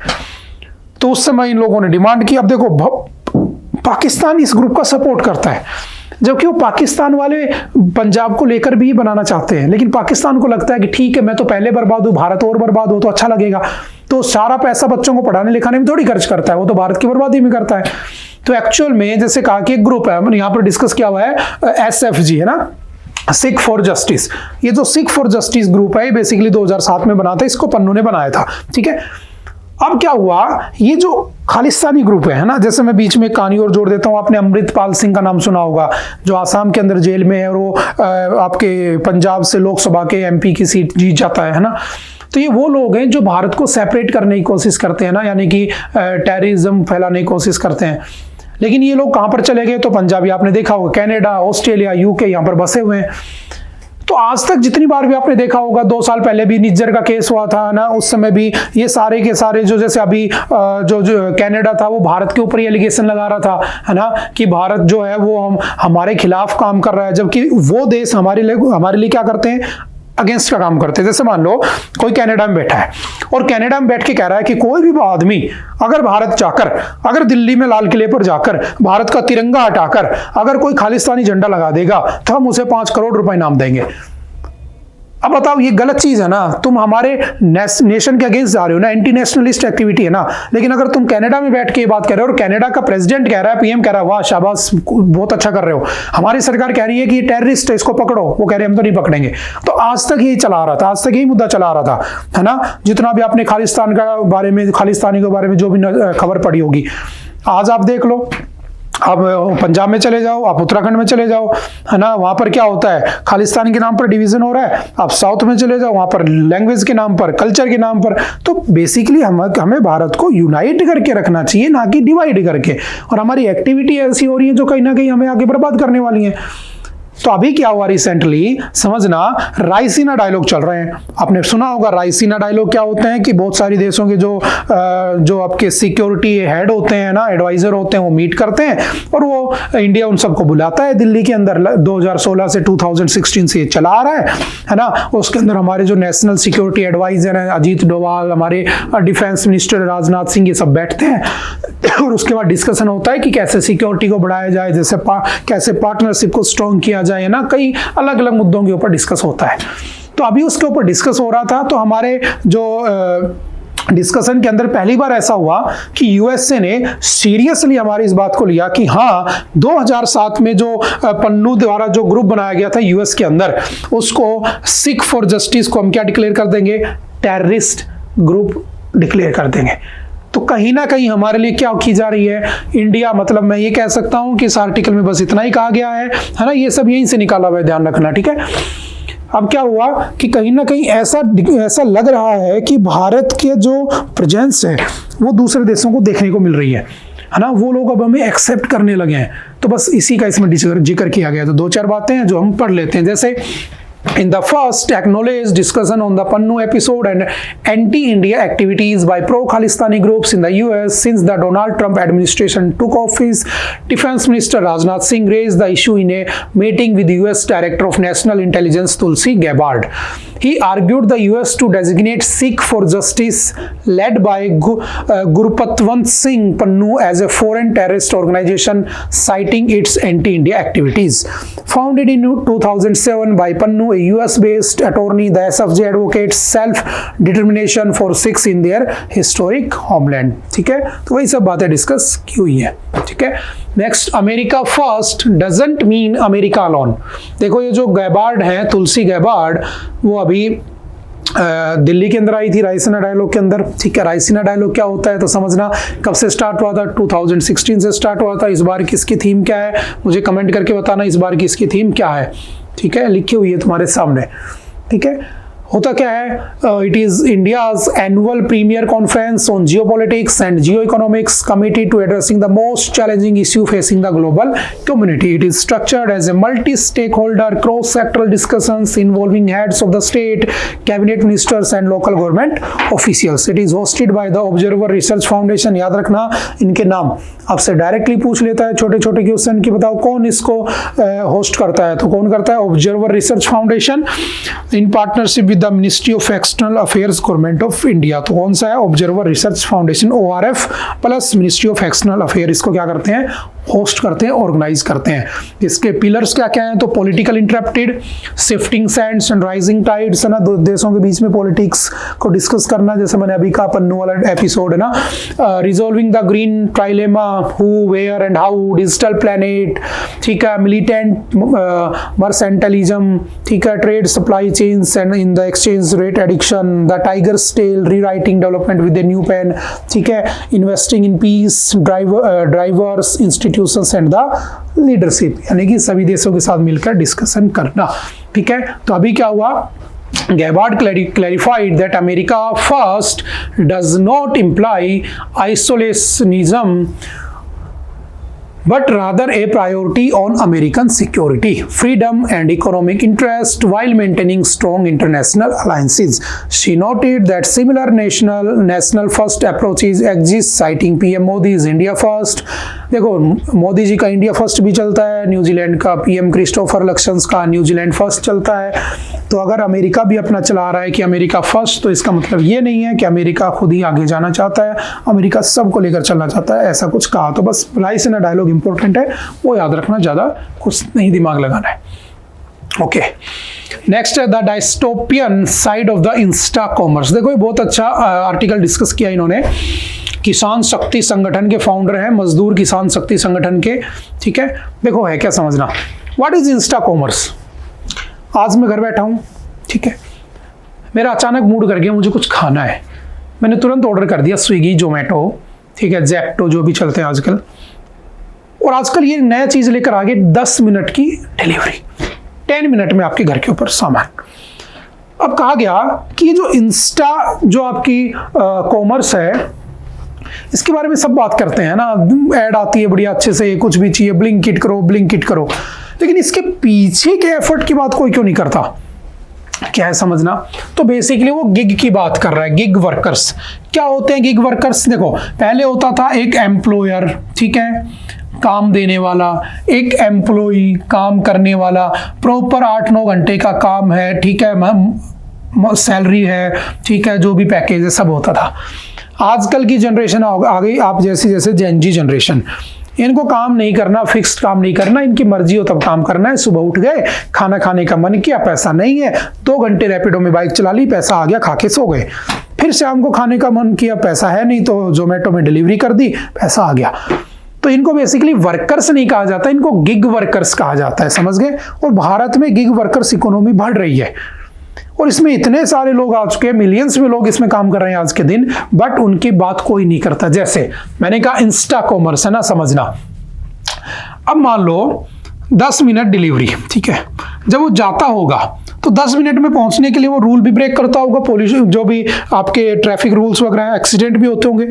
तो उस समय इन लोगों ने डिमांड की। अब देखो, पाकिस्तान इस ग्रुप का सपोर्ट करता है, जबकि वो पाकिस्तान वाले पंजाब को लेकर भी बनाना चाहते हैं, लेकिन पाकिस्तान को लगता है कि ठीक है, मैं तो पहले बर्बाद हूं, भारत और बर्बाद हो तो अच्छा लगेगा। तो सारा पैसा बच्चों को पढ़ाने लिखाने में थोड़ी खर्च करता है, वो तो भारत की बर्बादी में करता है। तो एक्चुअल में जैसे कहा कि एक ग्रुप है, यहाँ पर डिस्कस किया हुआ है, SFG है ना, सिख फॉर जस्टिस। ये जो सिख फॉर जस्टिस ग्रुप है, बेसिकली 2007 में बना था, इसको पन्नू ने बनाया था। ठीक है, अब क्या हुआ, ये जो खालिस्तानी ग्रुप है ना, जैसे मैं बीच में कहानी और जोड़ देता हूँ, आपने अमृतपाल सिंह का नाम सुना होगा, जो आसाम के अंदर जेल में है, और वो आपके पंजाब से लोकसभा के MP की सीट जीत जाता है ना। तो ये वो लोग हैं जो भारत को सेपरेट करने की कोशिश करते हैं ना, यानी कि टेररिज्म फैलाने की कोशिश करते हैं। लेकिन ये लोग कहाँ पर चले गए? तो पंजाबी आपने देखा होगा, कनाडा, ऑस्ट्रेलिया, UK यहाँ पर बसे हुए हैं। तो आज तक जितनी बार भी आपने देखा होगा, 2 साल पहले भी निज्जर का केस हुआ था ना, उस समय भी ये सारे के सारे जो, जैसे अभी जो कनाडा था, वो भारत के ऊपर ही एलिगेशन लगा रहा था, है ना, कि भारत जो है वो हमारे खिलाफ काम कर रहा है, जबकि वो देश हमारे लिए क्या करते हैं? अगेंस्ट का काम करते हैं। जैसे मान लो कोई कनाडा में बैठा है और कनाडा में बैठ के कह रहा है कि कोई भी आदमी अगर भारत जाकर, अगर दिल्ली में लाल किले पर जाकर भारत का तिरंगा हटाकर अगर कोई खालिस्तानी झंडा लगा देगा तो हम उसे 5 करोड़ रुपए इनाम देंगे। अब बताओ, ये गलत चीज है ना, तुम हमारे नेशन के अगेंस्ट जा रहे हो ना, एंटी नेशनलिस्ट एक्टिविटी है ना। लेकिन अगर तुम कनाडा में बैठ के ये बात कर रहे हो और कनाडा का प्रेसिडेंट कह रहा है, PM कह रहा है, वाह शाबाश, बहुत अच्छा कर रहे हो, हमारी सरकार कह रही है कि ये टेररिस्ट है, इसको पकड़ो, वो कह रहे हैं हम तो नहीं पकड़ेंगे। तो आज तक यही चला रहा था, आज तक यही मुद्दा चला रहा था, है ना। जितना भी आपने खालिस्तानी के बारे में जो भी खबर पड़ी होगी, आज आप देख लो, आप पंजाब में चले जाओ, आप उत्तराखंड में चले जाओ, है ना, वहां पर क्या होता है? खालिस्तान के नाम पर डिवीजन हो रहा है। आप साउथ में चले जाओ, वहां पर लैंग्वेज के नाम पर, कल्चर के नाम पर। तो बेसिकली हमें भारत को यूनाइट करके रखना चाहिए, ना कि डिवाइड करके। और हमारी एक्टिविटी ऐसी हो रही है जो कहीं ना कहीं हमें आगे बर्बाद करने वाली है। तो अभी क्या हुआ रिसेंटली, समझना, रायसीना डायलॉग चल रहे हैं। आपने सुना होगा रायसीना डायलॉग क्या होते हैं, कि बहुत सारी देशों के जो आपके सिक्योरिटी हेड होते हैं ना, एडवाइजर होते हैं, वो मीट करते हैं और वो इंडिया उन सबको बुलाता है दिल्ली के अंदर। 2016 से 2016 से चला आ रहा है ना। उसके अंदर हमारे जो नेशनल सिक्योरिटी एडवाइजर हैं, अजीत डोभाल, हमारे डिफेंस मिनिस्टर राजनाथ सिंह, ये सब बैठते हैं और उसके बाद डिस्कशन होता है कि कैसे सिक्योरिटी को बढ़ाया जाए, जैसे कैसे पार्टनरशिप को स्ट्रॉन्ग किया जाए ना, कई अलग अलग मुद्दों के ऊपर डिस्कस होता है। तो अभी उसके ऊपर डिस्कस हो रहा था। तो हमारे जो डिस्कशन के अंदर पहली बार ऐसा हुआ कि USA ने सीरियसली हमारी इस बात को लिया कि हाँ, 2007 में जो पन्नू द्वारा जो ग्रुप बनाया गया था US के अंदर, उसको सिख फॉर जस्टिस को हम क्या डिक्लेयर कर देंगे? टेररिस्ट ग्रुप डिक्लेयर कर देंगे। तो कहीं ना कहीं हमारे लिए क्या की जा रही है? इंडिया, मतलब मैं ये कह सकता हूं कि इस आर्टिकल में बस इतना ही कहा गया है ना, ये सब यहीं से निकाला हुआ है, ध्यान रखना, ठीक है। अब क्या हुआ कि कहीं ना कहीं ऐसा लग रहा है कि भारत के जो प्रेजेंस है वो दूसरे देशों को देखने को मिल रही है ना, वो लोग अब हमें एक्सेप्ट करने लगे हैं। तो बस इसी का इसमें जिक्र किया गया। तो 2-4 बातें हैं जो हम पढ़ लेते हैं। जैसे In the first acknowledged discussion on the Pannu episode and anti-India activities by pro-Khalistani groups in the US since the Donald Trump administration took office, Defense Minister Rajnath Singh raised the issue in a meeting with the US Director of National Intelligence Tulsi Gabbard. He argued the US to designate Sikh for Justice led by Gurpatwant Singh Pannu as a foreign terrorist organization, citing its anti-India activities. Founded in 2007 by Pannu, a US-based attorney, the SFJ advocates self-determination for Sikhs in their historic homeland. ठीक है, तो वही सब बातें discuss की हुई है. ठीक है, next, America first doesn't mean America alone. देखो ये जो गैबार्ड है, तुलसी गैबार्ड, वो अभी दिल्ली के अंदर आई थी रायसीना डायलॉग के अंदर. ठीक है, रायसीना डायलॉग क्या होता है तो समझना. कब से स्टार्ट हुआ था? 2016 से स्टार्ट हुआ था. इस बार की इसकी थीम क्या है मुझे कमेंट करके बताना. इस बार की इसकी थीम क्या है? ठीक है, लिखी हुई है तुम्हारे सामने. ठीक है, होता क्या है? It is India's annual premier conference on geopolitics and geo economics committed to addressing the most challenging issue facing the global community. It is structured as a multi stake holder cross sectoral discussions involving heads of the state, cabinet ministers and local government officials. It is hosted by the observer research foundation. याद रखना इनके नाम आपसे directly पूछ लेता है छोटे छोटे क्वेश्चन की, बताओ कौन इसको होस्ट करता है? तो कौन करता है? Observer research foundation in partnership with the ministry of external affairs government of India. तो कौन सा है? Observer research foundation, ORF plus ministry of external affair. इसको क्या करते हैं? होस्ट करते हैं, ऑर्गेनाइज करते हैं. इसके पिलर्स क्या क्या हैं? तो political interrupted, shifting Sands and rising tides है ना, दो देशों के बीच में पॉलिटिक्स को डिस्कस करना, जैसे मैंने अभी कहा पन्नू वाला एपिसोड है ना. Resolving the green trilemma, who, where and how, digital planet. ठीक है, मिलिटेंट मर्सेंटलिज्म. ठीक है, trade supply chains and in the exchange rate addiction, the tiger's tail, rewriting development with a new pen. ठीक है, investing in peace, drivers, institutions and the leadership, यानी कि सभी देशों के साथ मिलकर डिस्कशन करना. ठीक है, तो अभी क्या हुआ? Gabbard clarified that America first does not imply isolationism but rather a priority on American security, freedom and economic interest while maintaining strong international alliances. She noted that similar national first approaches exist, citing PM Modi's India First. देखो मोदी जी का India first भी चलता है, New Zealand का PM Christopher लक्शंस का New Zealand first चलता है. तो अगर अमेरिका भी अपना चला रहा है कि अमेरिका फर्स्ट, तो इसका मतलब ये नहीं है कि अमेरिका खुद ही आगे जाना चाहता है, अमेरिका सबको लेकर चलना चाहता है, ऐसा कुछ कहा. तो बस रायसीना डायलॉग इंपॉर्टेंट है, वो याद रखना, ज़्यादा कुछ नहीं दिमाग लगाना है. ओके, नेक्स्ट है the dystopian side of the Insta commerce. देखो ये बहुत अच्छा आर्टिकल डिस्कस किया इन्होंने. किसान शक्ति संगठन के फाउंडर हैं, मजदूर किसान शक्ति संगठन के. ठीक है, देखो है क्या समझना. What is Insta commerce? आज मैं घर बैठा हूँ, ठीक है, मेरा अचानक मूड कर गया मुझे कुछ खाना है, मैंने तुरंत ऑर्डर कर दिया स्विगी, जोमेटो, ठीक है, जेप्टो, जो भी चलते हैं आजकल. और आजकल ये नया चीज़ लेकर आ गए 10 मिनट की डिलीवरी, 10 मिनट में आपके घर के ऊपर सामान. अब कहा गया कि ये जो इंस्टा जो आपकी कॉमर्स है, इसके बारे में सब बात करते हैं ना, ऐड आती है बढ़िया अच्छे से, कुछ भी चाहिए ब्लिंकिट करो, ब्लिंकिट करो, लेकिन इसके पीछे के एफर्ट की बात कोई क्यों नहीं करता? क्या है समझना. तो बेसिकली वो गिग की बात कर रहा है, गिग वर्कर्स. क्या होते हैं गिग वर्कर्स? देखो पहले होता था एक एम्प्लॉयर, ठीक है, काम देने वाला, एक एम्प्लॉई, काम करने वाला, प्रॉपर 8-9 घंटे का काम है, ठीक है, सैलरी है, ठीक है, जो भी पैकेज है सब होता था. आजकल की जनरेशन आ गई, आप जैसे जेनजी जनरेशन, इनको काम नहीं करना, फिक्स्ड काम नहीं करना, इनकी मर्जी हो तब काम करना है. सुबह उठ गए, खाना खाने का मन किया, पैसा नहीं है, 2 घंटे रैपिडो में बाइक चला ली, पैसा आ गया, खा के सो गए. फिर शाम को खाने का मन किया, पैसा है नहीं, तो जोमेटो में डिलीवरी कर दी, पैसा आ गया. तो इनको बेसिकली वर्कर्स नहीं कहा जाता, इनको गिग वर्कर्स कहा जाता है, समझ गए. और भारत में गिग वर्कर्स इकोनॉमी बढ़ रही है, और इसमें इतने सारे लोग आ चुके हैं, मिलियंस में लोग इसमें काम कर रहे हैं आज के दिन, बट उनकी बात कोई नहीं करता. जैसे मैंने कहा इंस्टा कॉमर्स है ना, समझना. अब मान लो 10 मिनट डिलीवरी, ठीक है, जब वो जाता होगा तो 10 मिनट में पहुंचने के लिए वो रूल भी ब्रेक करता होगा, पोल्यूशन जो भी आपके ट्रैफिक रूल्स वगैरह, एक्सीडेंट भी होते होंगे.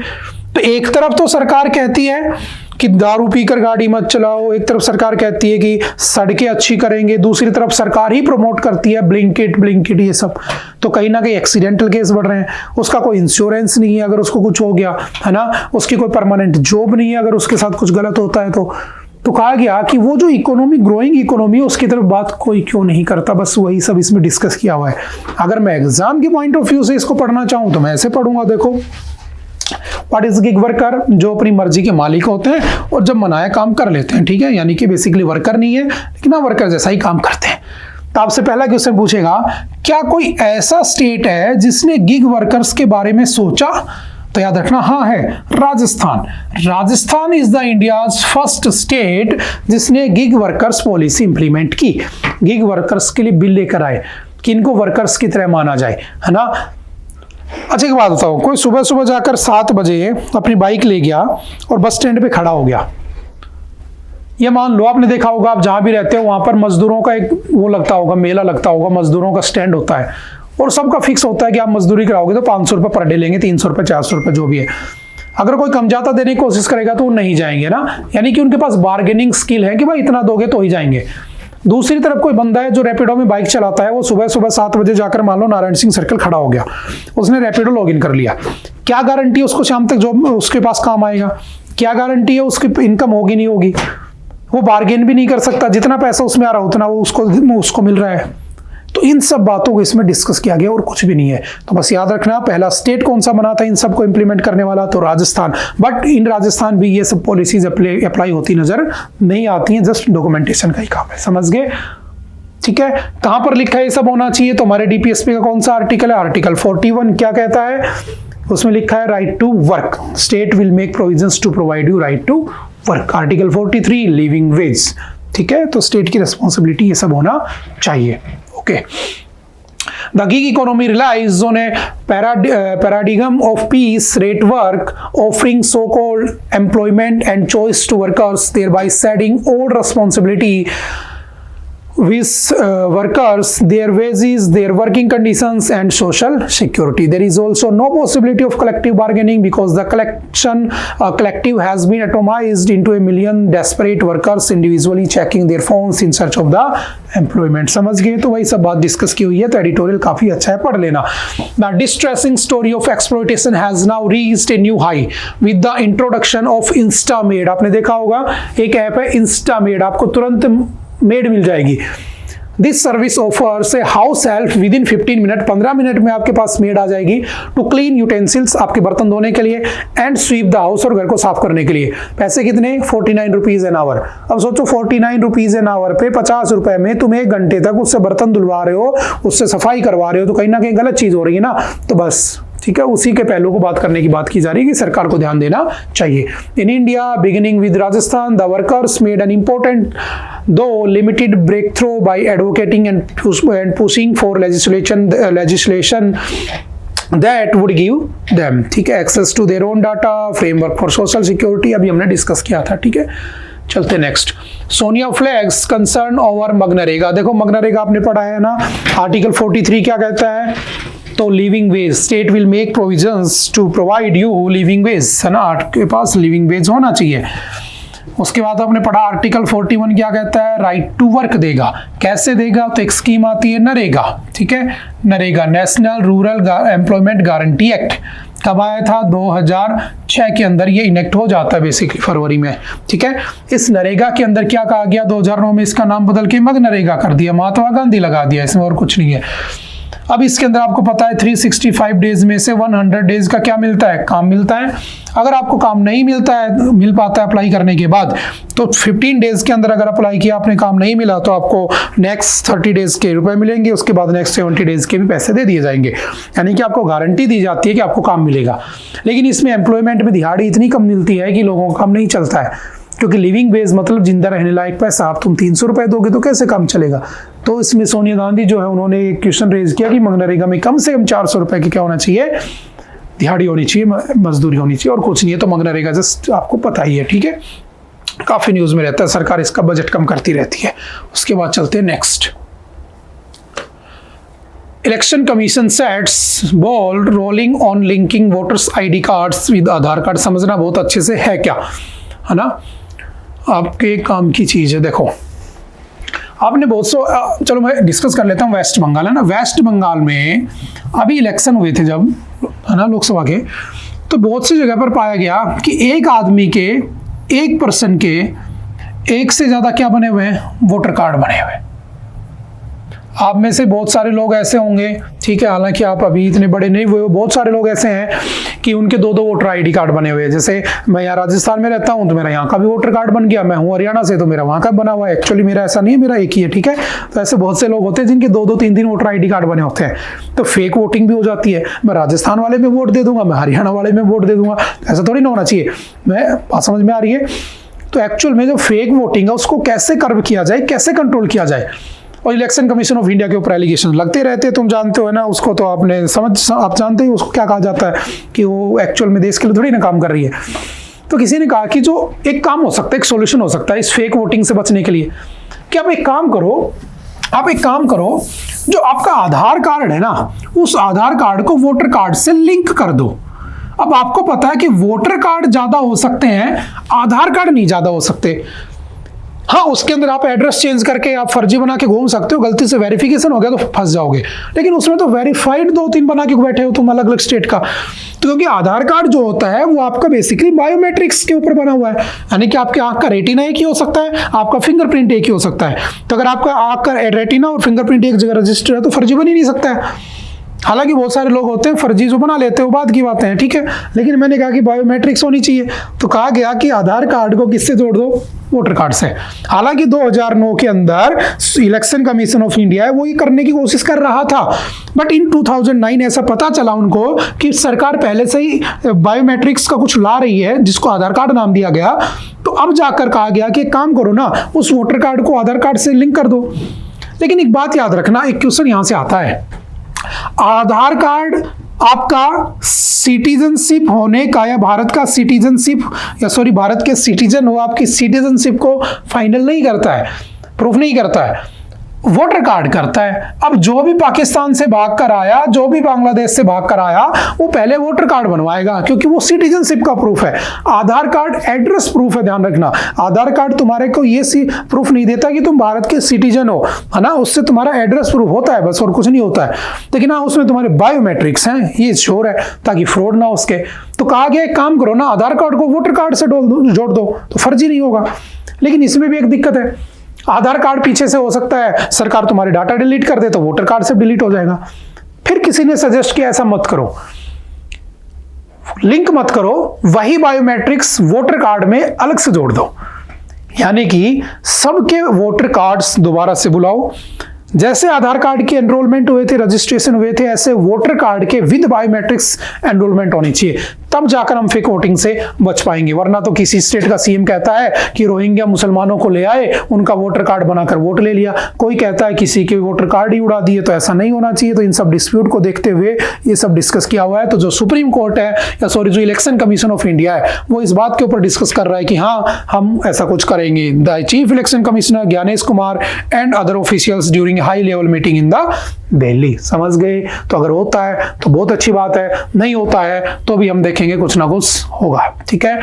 तो एक तरफ तो सरकार कहती है कि दारू पीकर गाड़ी मत चलाओ, एक तरफ सरकार कहती है कि सड़कें अच्छी करेंगे, दूसरी तरफ सरकार ही प्रमोट करती है ब्लिंकिट ये सब, तो कहीं ना कहीं एक्सीडेंटल केस बढ़ रहे हैं। उसका कोई इंश्योरेंस नहीं है अगर उसको कुछ हो गया, है ना, उसकी कोई परमानेंट जॉब नहीं है अगर उसके साथ कुछ गलत होता है तो कहा गया कि वो जो इकोनॉमी, ग्रोइंग इकोनॉमी, उसकी तरफ बात कोई क्यों नहीं करता। बस वही सब इसमें डिस्कस किया हुआ है। अगर मैं एग्जाम के पॉइंट ऑफ व्यू से इसको पढ़ना चाहूँ तो मैं ऐसे पढ़ूंगा, देखो व्हाट इज गिग वर्कर, जो अपनी मर्जी के मालिक होते हैं और जब मनाया काम कर लेते हैं, ठीक है, यानी कि बेसिकली वर्कर नहीं है लेकिन हाँ वर्कर जैसा ही काम करते हैं। तो आपसे पहला क्वेश्चन पूछेगा, क्या कोई ऐसा स्टेट है जिसने गिग वर्कर्स के बारे में सोचा? तो याद रखना हाँ है, Rajasthan. Rajasthan is the India's first state जिसने गिग वर्कर्स पॉलिसी इंप्लीमेंट की। गिग वर्कर्स के लिए बिल लेकर आए कि इनको वर्कर्स की तरह माना जाए, है ना। अच्छा एक बात बताओ, कोई सुबह सुबह जाकर 7 बजे अपनी बाइक ले गया और बस स्टैंड पे खड़ा हो गया। ये मान लो, आपने देखा होगा, आप जहां भी रहते हो वहां पर मजदूरों का एक वो लगता होगा, मेला लगता होगा, मजदूरों का स्टैंड होता है और सबका फिक्स होता है कि आप मजदूरी कराओगे तो 500 रुपये पर डे लेंगे, 300 रुपये, 400 रुपये, जो भी है। अगर कोई कम ज्यादा देने की कोशिश करेगा तो वो नहीं जाएंगे ना, यानी कि उनके पास बार्गेनिंग स्किल है कि भाई इतना दोगे तो ही जाएंगे। दूसरी तरफ कोई बंदा है जो रैपिडो में बाइक चलाता है, वो सुबह सुबह 7 बजे जाकर मान लो नारायण सिंह सर्कल खड़ा हो गया, उसने रैपिडो लॉगिन कर लिया, क्या गारंटी है उसको शाम तक जो उसके पास काम आएगा? क्या गारंटी है उसकी इनकम होगी नहीं होगी? वो बार्गेन भी नहीं कर सकता, जितना पैसा उसमें आ रहा है उतना वो उसको मिल रहा है। तो इन सब बातों को इसमें डिस्कस किया गया और कुछ भी नहीं है। तो बस याद रखना, पहला स्टेट कौन सा बना था इन सबको इंप्लीमेंट करने वाला? तो राजस्थान। बट इन राजस्थान भी ये सब पॉलिसीज अप्लाई होती नजर नहीं आती हैं, जस्ट डॉक्यूमेंटेशन का ही काम है, समझ गए? ठीक है, कहां पर लिखा है ये सब होना चाहिए? तो हमारे डीपीएसपी का कौन सा आर्टिकल है? आर्टिकल 41 क्या कहता है? उसमें लिखा है right to work, state will make provisions to provide you right to work. Article 43 living wage, ठीक है, तो स्टेट की रिस्पॉन्सिबिलिटी ये सब होना चाहिए। Okay. The gig economy relies on a paradigm of piece rate work, offering so-called employment and choice to workers, thereby setting all responsibility with workers, their wages, their working conditions and social security. There is also no possibility of collective bargaining because the collective has been atomized into a million desperate workers individually checking their phones in search of the employment. समझ गए? तो वही सब बात discuss की हुई है, तो एडिटोरियल काफी अच्छा है, पढ़ लेना। The distressing story of exploitation has now reached a new high with the introduction of InstaMaid. आपने देखा होगा एक ऐप है InstaMaid, आपको तुरंत मेड मिल जाएगी। This service offers a house help with in 15 minute, 15 minute में आपके पास मेड आ जाएगी टू क्लीन यूटेंसिल्स, आपके बर्तन धोने के लिए, एंड स्वीप द हाउस, और घर को साफ करने के लिए। पैसे कितने? 49 रुपीज एन आवर। अब सोचो 49 रुपीज एन आवर पे 50 रुपए में तुम 1 घंटे तक उससे बर्तन धुलवा रहे हो, उससे सफाई करवा रहे हो, तो कहीं ना कहीं गलत चीज हो रही है ना। तो बस ठीक है, उसी के पहलू को बात करने की बात की जा रही है कि सरकार को ध्यान देना चाहिए। In India beginning with Rajasthan the workers made an important though limited breakthrough by advocating and pushing for legislation that would give them, ठीक है, access to their own data, framework for social security, अभी हमने discuss किया था। ठीक है, चलते next. Sonia flags concern over MNREGA. देखो मनरेगा आपने पढ़ा है ना, आर्टिकल 43 क्या कहता है? तो living wage, state will make provisions to provide you living wage, है ना, आपके पास लिविंग वेज होना चाहिए। उसके बाद आपने पढ़ा आर्टिकल 41 क्या कहता है? राइट टू वर्क देगा। कैसे देगा? तो एक स्कीम आती है नरेगा, ठीक है, NREGA, national rural employment guarantee act. कब आया था? 2006 के अंदर ये इनेक्ट हो जाता है बेसिकली फरवरी में। ठीक है, इस नरेगा के अंदर क्या कहा गया? 2009 में इसका नाम बदल के मनरेगा कर दिया, महात्मा गांधी लगा दिया, इसमें और कुछ नहीं है। अब इसके अंदर आपको पता है 365 डेज में से 100 डेज का क्या मिलता है? काम मिलता है। अगर आपको काम नहीं मिल पाता है अप्लाई करने के बाद, तो 15 डेज के अंदर अगर अप्लाई किया, आपने काम नहीं मिला, तो आपको नेक्स्ट 30 डेज के रुपए मिलेंगे, उसके बाद नेक्स्ट 70 डेज के भी पैसे दे दिए जाएंगे। यानी कि आपको गारंटी दी जाती है कि आपको काम मिलेगा। लेकिन इसमें एम्प्लॉयमेंट में दिहाड़ी इतनी कम मिलती है कि लोगों को काम नहीं चलता है, क्योंकि लिविंग वेज मतलब जिंदा रहने लायक पैसा। आप तुम 300 रुपए दोगे तो कैसे काम चलेगा? तो इसमें सोनिया गांधी जो है उन्होंने एक क्वेश्चन रेज किया कि मनरेगा में कम से कम 400 रुपए की क्या होना चाहिए? दिहाड़ी होनी चाहिए, मजदूरी होनी चाहिए, और कुछ नहीं है। तो मनरेगा जस्ट आपको पता ही है, ठीक है, काफी न्यूज में रहता है, सरकार इसका बजट कम करती रहती है। उसके बाद चलते हैं next. Election commission sets ball rolling on linking voters ID cards with Aadhaar card. समझना बहुत अच्छे से है क्या? है ना, आपके काम की चीज़ है। देखो आपने बहुत चलो मैं डिस्कस कर लेता हूँ। वेस्ट बंगाल है ना, वेस्ट बंगाल में अभी इलेक्शन हुए थे जब, है ना, लोकसभा के, तो बहुत सी जगह पर पाया गया कि एक आदमी के, एक पर्सन के एक से ज़्यादा क्या बने हुए हैं, वोटर कार्ड बने हुए हैं। आप में से बहुत सारे लोग ऐसे होंगे, ठीक है, हालांकि आप अभी इतने बड़े नहीं हुए, बहुत सारे लोग ऐसे हैं कि उनके दो दो वोटर आईडी कार्ड बने हुए हैं। जैसे मैं यहाँ राजस्थान में रहता हूँ तो मेरा यहाँ का भी वोटर कार्ड बन गया, मैं हूँ हरियाणा से तो मेरा वहाँ का बना हुआ है। एक्चुअली मेरा ऐसा नहीं है, मेरा एक ही है, ठीक है। तो ऐसे बहुत से लोग होते हैं जिनके दो दो तीन तीन वोटर आईडी कार्ड बने होते हैं, तो फेक वोटिंग भी हो जाती है। मैं राजस्थान वाले में वोट दे दूंगा, मैं हरियाणा वाले में वोट दे दूंगा, ऐसा थोड़ी ना होना चाहिए। बात समझ में आ रही है? तो एक्चुअल में जो फेक वोटिंग है उसको कैसे कर्व किया जाए, कैसे कंट्रोल किया जाए, और इलेक्शन कमीशन ऑफ इंडिया के ऊपर एलिगेशन लगते रहते हैं, तुम जानते हो ना उसको, तो आपने आप जानते हो उसको क्या कहा जाता है कि वो एक्चुअल में देश के लिए थोड़ी ना काम कर रही है। तो किसी ने कहा कि जो एक काम हो सकता है, एक सोल्यूशन हो सकता है इस फेक वोटिंग से बचने के लिए, कि आप एक काम करो, जो आपका आधार कार्ड है ना, उस आधार कार्ड को वोटर कार्ड से लिंक कर दो। अब आपको पता है कि वोटर कार्ड ज्यादा हो सकते हैं, आधार कार्ड नहीं ज्यादा हो सकते। हाँ, उसके अंदर आप एड्रेस चेंज करके आप फर्जी बना के घूम सकते हो, गलती से वेरिफिकेशन हो गया तो फंस जाओगे, लेकिन उसमें तो वेरीफाइड 2-3 बना के बैठे हो तुम अलग अलग स्टेट का। तो क्योंकि आधार कार्ड जो होता है वो आपका बेसिकली बायोमेट्रिक्स के ऊपर बना हुआ है, यानी कि आपके आंख का रेटिना एक ही हो सकता है, आपका फिंगरप्रिंट एक ही हो सकता है। तो अगर आपका आंख का रेटिना और फिंगरप्रिंट एक जगह रजिस्टर है तो फर्जी बन ही नहीं सकता है। हालांकि बहुत सारे लोग होते हैं फर्जी जो बना लेते हैं, वो बात की बातें हैं, ठीक है, लेकिन मैंने कहा कि बायोमेट्रिक्स होनी चाहिए, तो कहा गया कि आधार कार्ड को किससे जोड़ दो, वोटर कार्ड से। हालांकि 2009 के अंदर इलेक्शन कमीशन ऑफ इंडिया है वो ये करने की कोशिश कर रहा था, बट इन 2009 ऐसा पता चला उनको कि सरकार पहले से ही बायोमेट्रिक्स का कुछ ला रही है जिसको आधार कार्ड नाम दिया गया। तो अब जाकर कहा गया कि एक काम करो ना, उस वोटर कार्ड को आधार कार्ड से लिंक कर दो। लेकिन एक बात याद रखना, एक क्वेश्चन यहां से आता है, आधार कार्ड आपका सिटीजनशिप होने का या भारत का सिटीजनशिप या सॉरी भारत के सिटीजन हो आपकी सिटीजनशिप को फाइनल नहीं करता है, प्रूफ नहीं करता है, वोटर कार्ड करता है। अब जो भी पाकिस्तान से भाग कर आया, जो भी बांग्लादेश से भाग कर आया, वो पहले वोटर कार्ड बनवाएगा क्योंकि वो सिटीजनशिप का प्रूफ है। आधार कार्ड एड्रेस प्रूफ है, ध्यान रखना। आधार कार्ड तुम्हारे को ये प्रूफ नहीं देता कि तुम भारत के सिटीजन हो, है ना, उससे तुम्हारा एड्रेस प्रूफ होता है बस, और कुछ नहीं होता है। लेकिन हाँ, उसमें तुम्हारे बायोमेट्रिक्स हैं, ये श्योर है ताकि फ्रॉड ना हो उसके। तो कहा गया एक काम करो ना, आधार कार्ड को वोटर कार्ड से जोड़ दो तो फर्जी नहीं होगा। लेकिन इसमें भी एक दिक्कत है, आधार कार्ड पीछे से हो सकता है सरकार तुम्हारे डाटा डिलीट कर दे तो वोटर कार्ड से डिलीट हो जाएगा। फिर किसी ने सजेस्ट किया ऐसा मत करो, लिंक मत करो, वही बायोमेट्रिक्स वोटर कार्ड में अलग से जोड़ दो, यानी कि सबके वोटर कार्ड्स दोबारा से बुलाओ। जैसे आधार कार्ड के एनरोलमेंट हुए थे, रजिस्ट्रेशन हुए थे, ऐसे वोटर कार्ड के विद बायोमेट्रिक्स एनरोलमेंट होनी चाहिए, तब जाकर हम फेक वोटिंग से बच पाएंगे। वरना तो किसी स्टेट का सीएम कहता है कि रोहिंग्या मुसलमानों को ले आए, उनका वोटर कार्ड बनाकर वोट ले लिया, कोई कहता है किसी के वोटर कार्ड ही उड़ा दिए, तो ऐसा नहीं होना चाहिए। तो इन सब डिस्प्यूट को देखते हुए ये सब डिस्कस किया हुआ है। तो जो सुप्रीम कोर्ट है या सॉरी जो इलेक्शन कमीशन ऑफ इंडिया है वो इस बात के ऊपर डिस्कस कर रहा है कि हाँ हम ऐसा कुछ करेंगे। The chief election commissioner Gyanesh Kumar and other officials during high level meeting in the Delhi. समझ गए? तो अगर होता है तो बहुत अच्छी बात है, नहीं होता है तो भी हम देखेंगे कुछ ना कुछ होगा, ठीक है।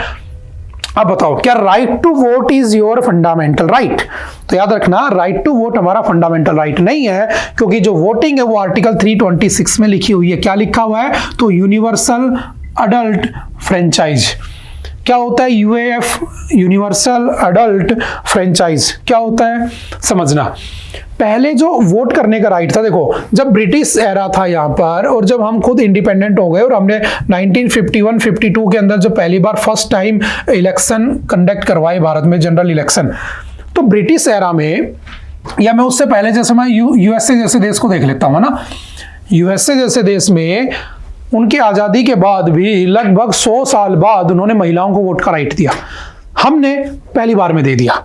अब बताओ, क्या right to vote is your fundamental right? तो याद रखना, राइट टू वोट हमारा फंडामेंटल राइट नहीं है, क्योंकि जो वोटिंग है वो आर्टिकल 326 में लिखी हुई है। क्या लिखा हुआ है? तो यूनिवर्सल अडल्ट फ्रेंचाइज। क्या होता है यूएएफ? यूनिवर्सल अडल्ट फ्रेंचाइज क्या होता है समझना। पहले जो वोट करने का राइट था, देखो जब ब्रिटिश एरा था यहाँ पर, और जब हम खुद इंडिपेंडेंट हो गए और हमने 1951-52 के अंदर जब पहली बार फर्स्ट टाइम इलेक्शन कंडक्ट करवाए भारत में, जनरल इलेक्शन, तो ब्रिटिश एरा में, या मैं उससे पहले जैसे मैं यूएसए जैसे देश को देख लेता हूँ ना, यूएसए जैसे देश में उनकी आज़ादी के बाद भी लगभग 100 साल बाद उन्होंने महिलाओं को वोट का राइट दिया, हमने पहली बार में दे दिया।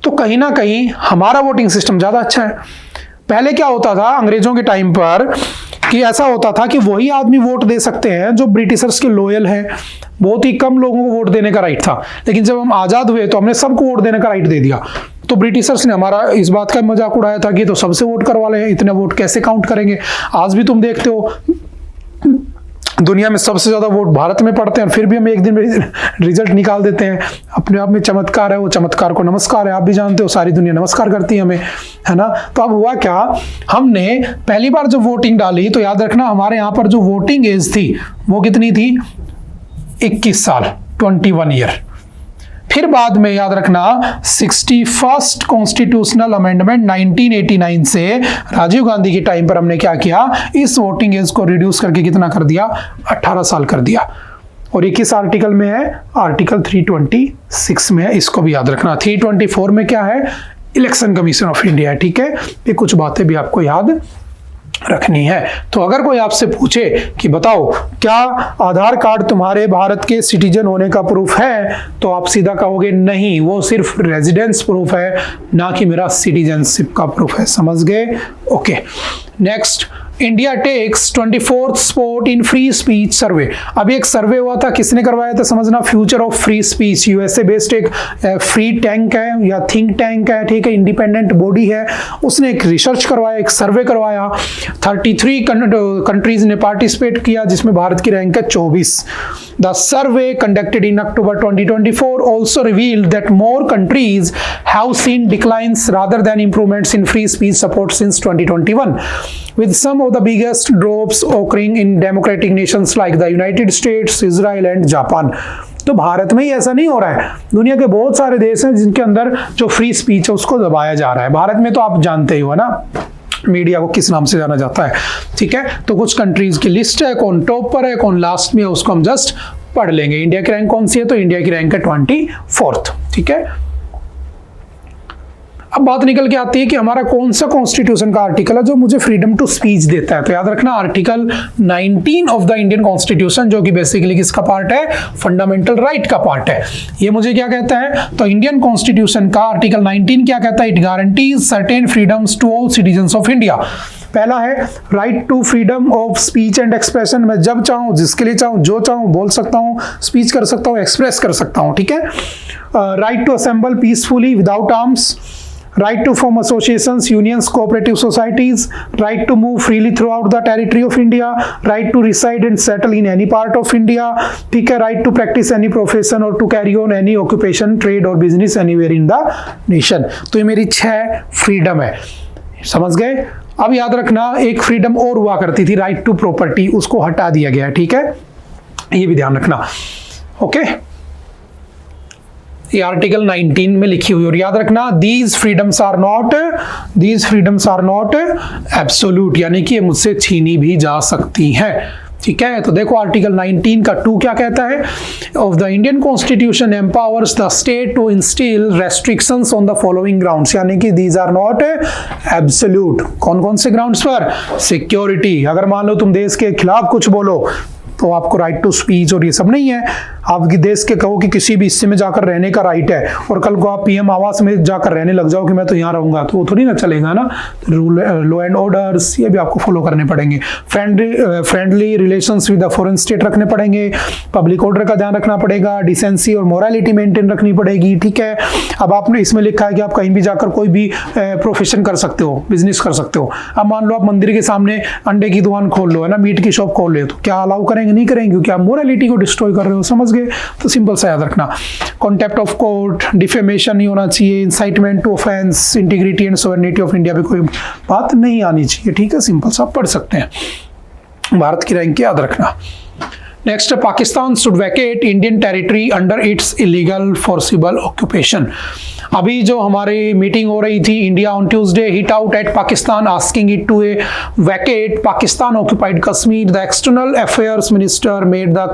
तो कहीं ना कहीं हमारा वोटिंग सिस्टम ज़्यादा अच्छा है। पहले क्या होता था अंग्रेजों के टाइम पर कि ऐसा होता था कि वही आदमी वोट दे सकते हैं जो ब्रिटिशर्स के लॉयल हैं, बहुत ही कम लोगों को वोट देने का राइट था। लेकिन जब हम आज़ाद हुए तो हमने सबको वोट देने का राइट दे दिया। तो ब्रिटिशर्स ने हमारा इस बात का मजाक उड़ाया था कि तो सबसे वोट करवा ले, इतने वोट कैसे काउंट करेंगे। आज भी तुम देखते हो दुनिया में सबसे ज्यादा वोट भारत में पड़ते हैं, फिर भी हम एक दिन में रिजल्ट निकाल देते हैं। अपने आप में चमत्कार है, वो चमत्कार को नमस्कार है। आप भी जानते हो सारी दुनिया नमस्कार करती है हमें, है ना। तो अब हुआ क्या, हमने पहली बार जब वोटिंग डाली तो याद रखना हमारे यहाँ पर जो वोटिंग एज थी वो कितनी थी, 21 साल, 21 ईयर। फिर बाद में याद रखना 61st कॉन्स्टिट्यूशनल अमेंडमेंट 1989 से राजीव गांधी के टाइम पर हमने क्या किया, इस वोटिंग एज को रिड्यूस करके कितना कर दिया, 18 साल कर दिया। और ये किस आर्टिकल में है, आर्टिकल 326 में है, इसको भी याद रखना। 324 में क्या है, इलेक्शन कमीशन ऑफ इंडिया है, ठीक है। ये कुछ बातें भी आपको याद रखनी है। तो अगर कोई आपसे पूछे कि बताओ क्या आधार कार्ड तुम्हारे भारत के सिटीजन होने का प्रूफ है, तो आप सीधा कहोगे नहीं, वो सिर्फ रेजिडेंस प्रूफ है, ना कि मेरा सिटीजनशिप का प्रूफ है। समझ गए? Okay. Next, India takes 24th spot in free speech survey. अभी एक सर्वे हुआ था, किसने करवाया था समझना, future of free speech, USA based एक फ्री टैंक है या थिंक टैंक है, ठीक है, इंडिपेंडेंट बॉडी है, उसने एक रिसर्च करवाया, एक सर्वे करवाया। 33 कंट्रीज ने पार्टिसिपेट किया, जिसमें भारत की रैंक है 24। The survey conducted in October 2024 also revealed that more countries have seen declines rather than improvements in free speech support since 2021, with some of the biggest drops occurring in democratic nations like the United States, Israel and Japan। तो भारत में ही ऐसा नहीं हो रहा है, दुनिया के बहुत सारे देश हैं जिनके अंदर जो फ्री स्पीच है उसको दबाया जा रहा है। भारत में तो आप जानते ही हो ना, मीडिया को किस नाम से जाना जाता है, ठीक है। तो कुछ कंट्रीज की लिस्ट है, कौन टॉप पर है कौन लास्ट में है उसको हम जस्ट पढ़ लेंगे। इंडिया की रैंक कौन सी है, तो इंडिया की रैंक है 24th, ठीक है। अब बात निकल के आती है कि हमारा कौन सा कॉन्स्टिट्यूशन का आर्टिकल है जो मुझे फ्रीडम टू स्पीच देता है। तो याद रखना article 19 of the Indian constitution, जो कि बेसिकली किसका पार्ट है, फंडामेंटल राइट का पार्ट है। ये मुझे क्या कहता है, तो इंडियन कॉन्स्टिट्यूशन का आर्टिकल 19 क्या कहता है, it guarantees certain freedoms to all citizens of India. पहला है right to freedom of speech and expression, मैं जब चाहूँ जिसके लिए चाहूँ जो चाहूँ बोल सकता हूँ, स्पीच कर सकता हूँ, एक्सप्रेस कर सकता हूँ, ठीक है। Right to assemble peacefully without arms, right to form associations, unions, cooperative societies, right to move freely throughout the territory of India, right to reside and settle in any part of India, ठीक है, right to practice any profession or to carry on any occupation, trade or business anywhere in the nation। तो ये मेरी 6 freedom है, समझ गए। अब याद रखना एक फ्रीडम और हुआ करती थी, राइट टू प्रॉपर्टी, उसको हटा दिया गया है, ठीक है, ये भी ध्यान रखना। ओके, ये आर्टिकल 19 में लिखी हुई। और याद रखना these freedoms are not absolute, यानी कि ये मुझसे छीनी भी जा सकती हैं, ठीक है। तो देखो आर्टिकल 19 का 2 क्या कहता है, of the Indian constitution empowers the state to instil restrictions on the following grounds, यानी कि दीज आर नॉट एब्सोल्यूट। कौन कौन से ग्राउंड्स पर, सिक्योरिटी, अगर मान लो तुम देश के खिलाफ कुछ बोलो तो आपको राइट टू स्पीच और ये सब नहीं है। आपके देश के कहो कि किसी भी हिस्से में जाकर रहने का राइट है, और कल को आप पीएम आवास में जाकर रहने लग जाओ कि मैं तो यहाँ रहूंगा, तो वो थोड़ी ना चलेगा ना। रूल, लॉ एंड ऑर्डर्स, ये भी आपको फॉलो करने पड़ेंगे। Friendly relations with the foreign state रखने पड़ेंगे, पब्लिक ऑर्डर का ध्यान रखना पड़ेगा, डिसेंसी और मोरालिटी मेंटेन रखनी पड़ेगी, ठीक है। अब आपने इसमें लिखा है कि आप कहीं भी जाकर कोई भी प्रोफेशन कर सकते हो, बिजनेस कर सकते हो। अब मान लो आप मंदिर के सामने अंडे की दुकान खोल लो, है ना, मीट की शॉप खोल लो, तो क्या अलाउ करेंगे, नहीं करेंगे, क्योंकि आप मोरालिटी को डिस्ट्रॉय कर रहे हो, समझ गए। तो सिंपल सा याद रखना, कॉन्टेम्प्ट ऑफ कोर्ट, डिफेमेशन नहीं होना चाहिए, incitement to offence, integrity and sovereignty of India पे कोई बात नहीं आनी चाहिए, ठीक है। सिंपल सा पढ़ सकते हैं। भारत की रैंक याद रखना। Next, Pakistan should vacate Indian territory under its illegal forcible occupation. अभी जो हमारी मीटिंग हो रही थी, India on Tuesday hit out at Pakistan asking it to vacate Pakistan occupied Kashmir. The external affairs minister made the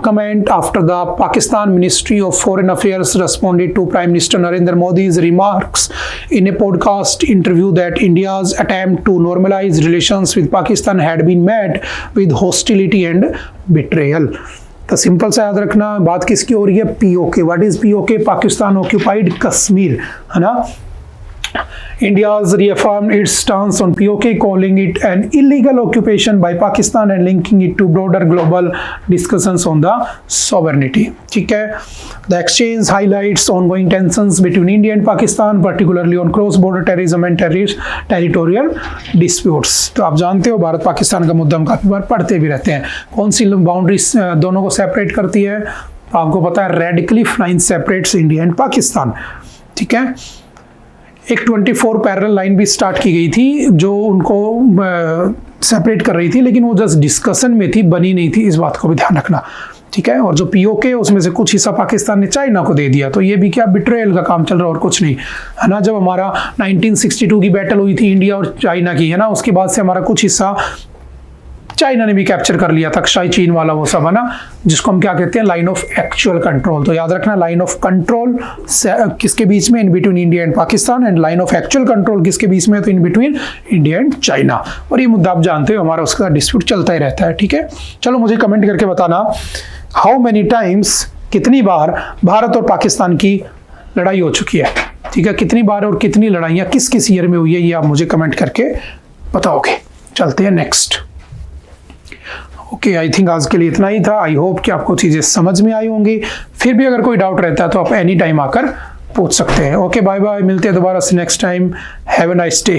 comment after the Pakistan Ministry of Foreign Affairs responded to Prime Minister Narendra Modi's remarks in a podcast interview that India's attempt to normalize relations with Pakistan had been met with hostility and betrayal। तो simple सा याद रखना, बात किसकी हो रही है, PoK. What is PoK, Pakistan occupied Kashmir, है ना। India's reaffirmed its stance on POK, calling it an illegal occupation by Pakistan and linking it to broader global discussions on the sovereignty. ठीक है. The exchange highlights ongoing tensions between India and Pakistan, particularly on cross-border terrorism and territorial disputes. तो आप जानते हो भारत पाकिस्तान का मुद्दा हम काफी बार पढ़ते भी रहते हैं. कौन सी बाउंड्रीज दोनों को सेपरेट करती है? आपको पता है red Cliff line separates India and Pakistan. ठीक है. एक 24 पैरेलल लाइन भी स्टार्ट की गई थी जो उनको सेपरेट कर रही थी, लेकिन वो जस्ट डिस्कशन में थी, बनी नहीं थी. इस बात को भी ध्यान रखना. ठीक है. और जो पीओके उसमें से कुछ हिस्सा पाकिस्तान ने चाइना को दे दिया, तो ये भी क्या बिट्रेयल का काम चल रहा है और कुछ नहीं है ना. जब हमारा 1962 की बैटल हुई थी इंडिया और चाइना की, है ना, उसके बाद से हमारा कुछ हिस्सा चाइना ने भी कैप्चर कर लिया था, अक्साई चीन वाला वो सब, है ना, जिसको हम क्या कहते हैं, लाइन ऑफ एक्चुअल कंट्रोल. तो याद रखना, लाइन ऑफ कंट्रोल किसके बीच में? In between India and Pakistan. And line of actual control किसके बीच में? तो in between India and China. और ये मुद्दा आप जानते हो, हमारा उसका डिस्प्यूट चलता ही रहता है. ठीक है. चलो मुझे कमेंट करके बताना, हाउ मेनी टाइम्स, कितनी बार भारत और पाकिस्तान की लड़ाई हो चुकी है. ठीक है. कितनी बार और कितनी लड़ाइयाँ किस किस ईयर में हुई है, ये आप मुझे कमेंट करके बताओगे. चलते हैं नेक्स्ट. ओके, आई थिंक आज के लिए इतना ही था. आई होप कि आपको चीज़ें समझ में आई होंगी. फिर भी अगर कोई डाउट रहता है तो आप एनी टाइम आकर पूछ सकते हैं. Okay, bye bye. मिलते हैं दोबारा से next time. Have a nice day.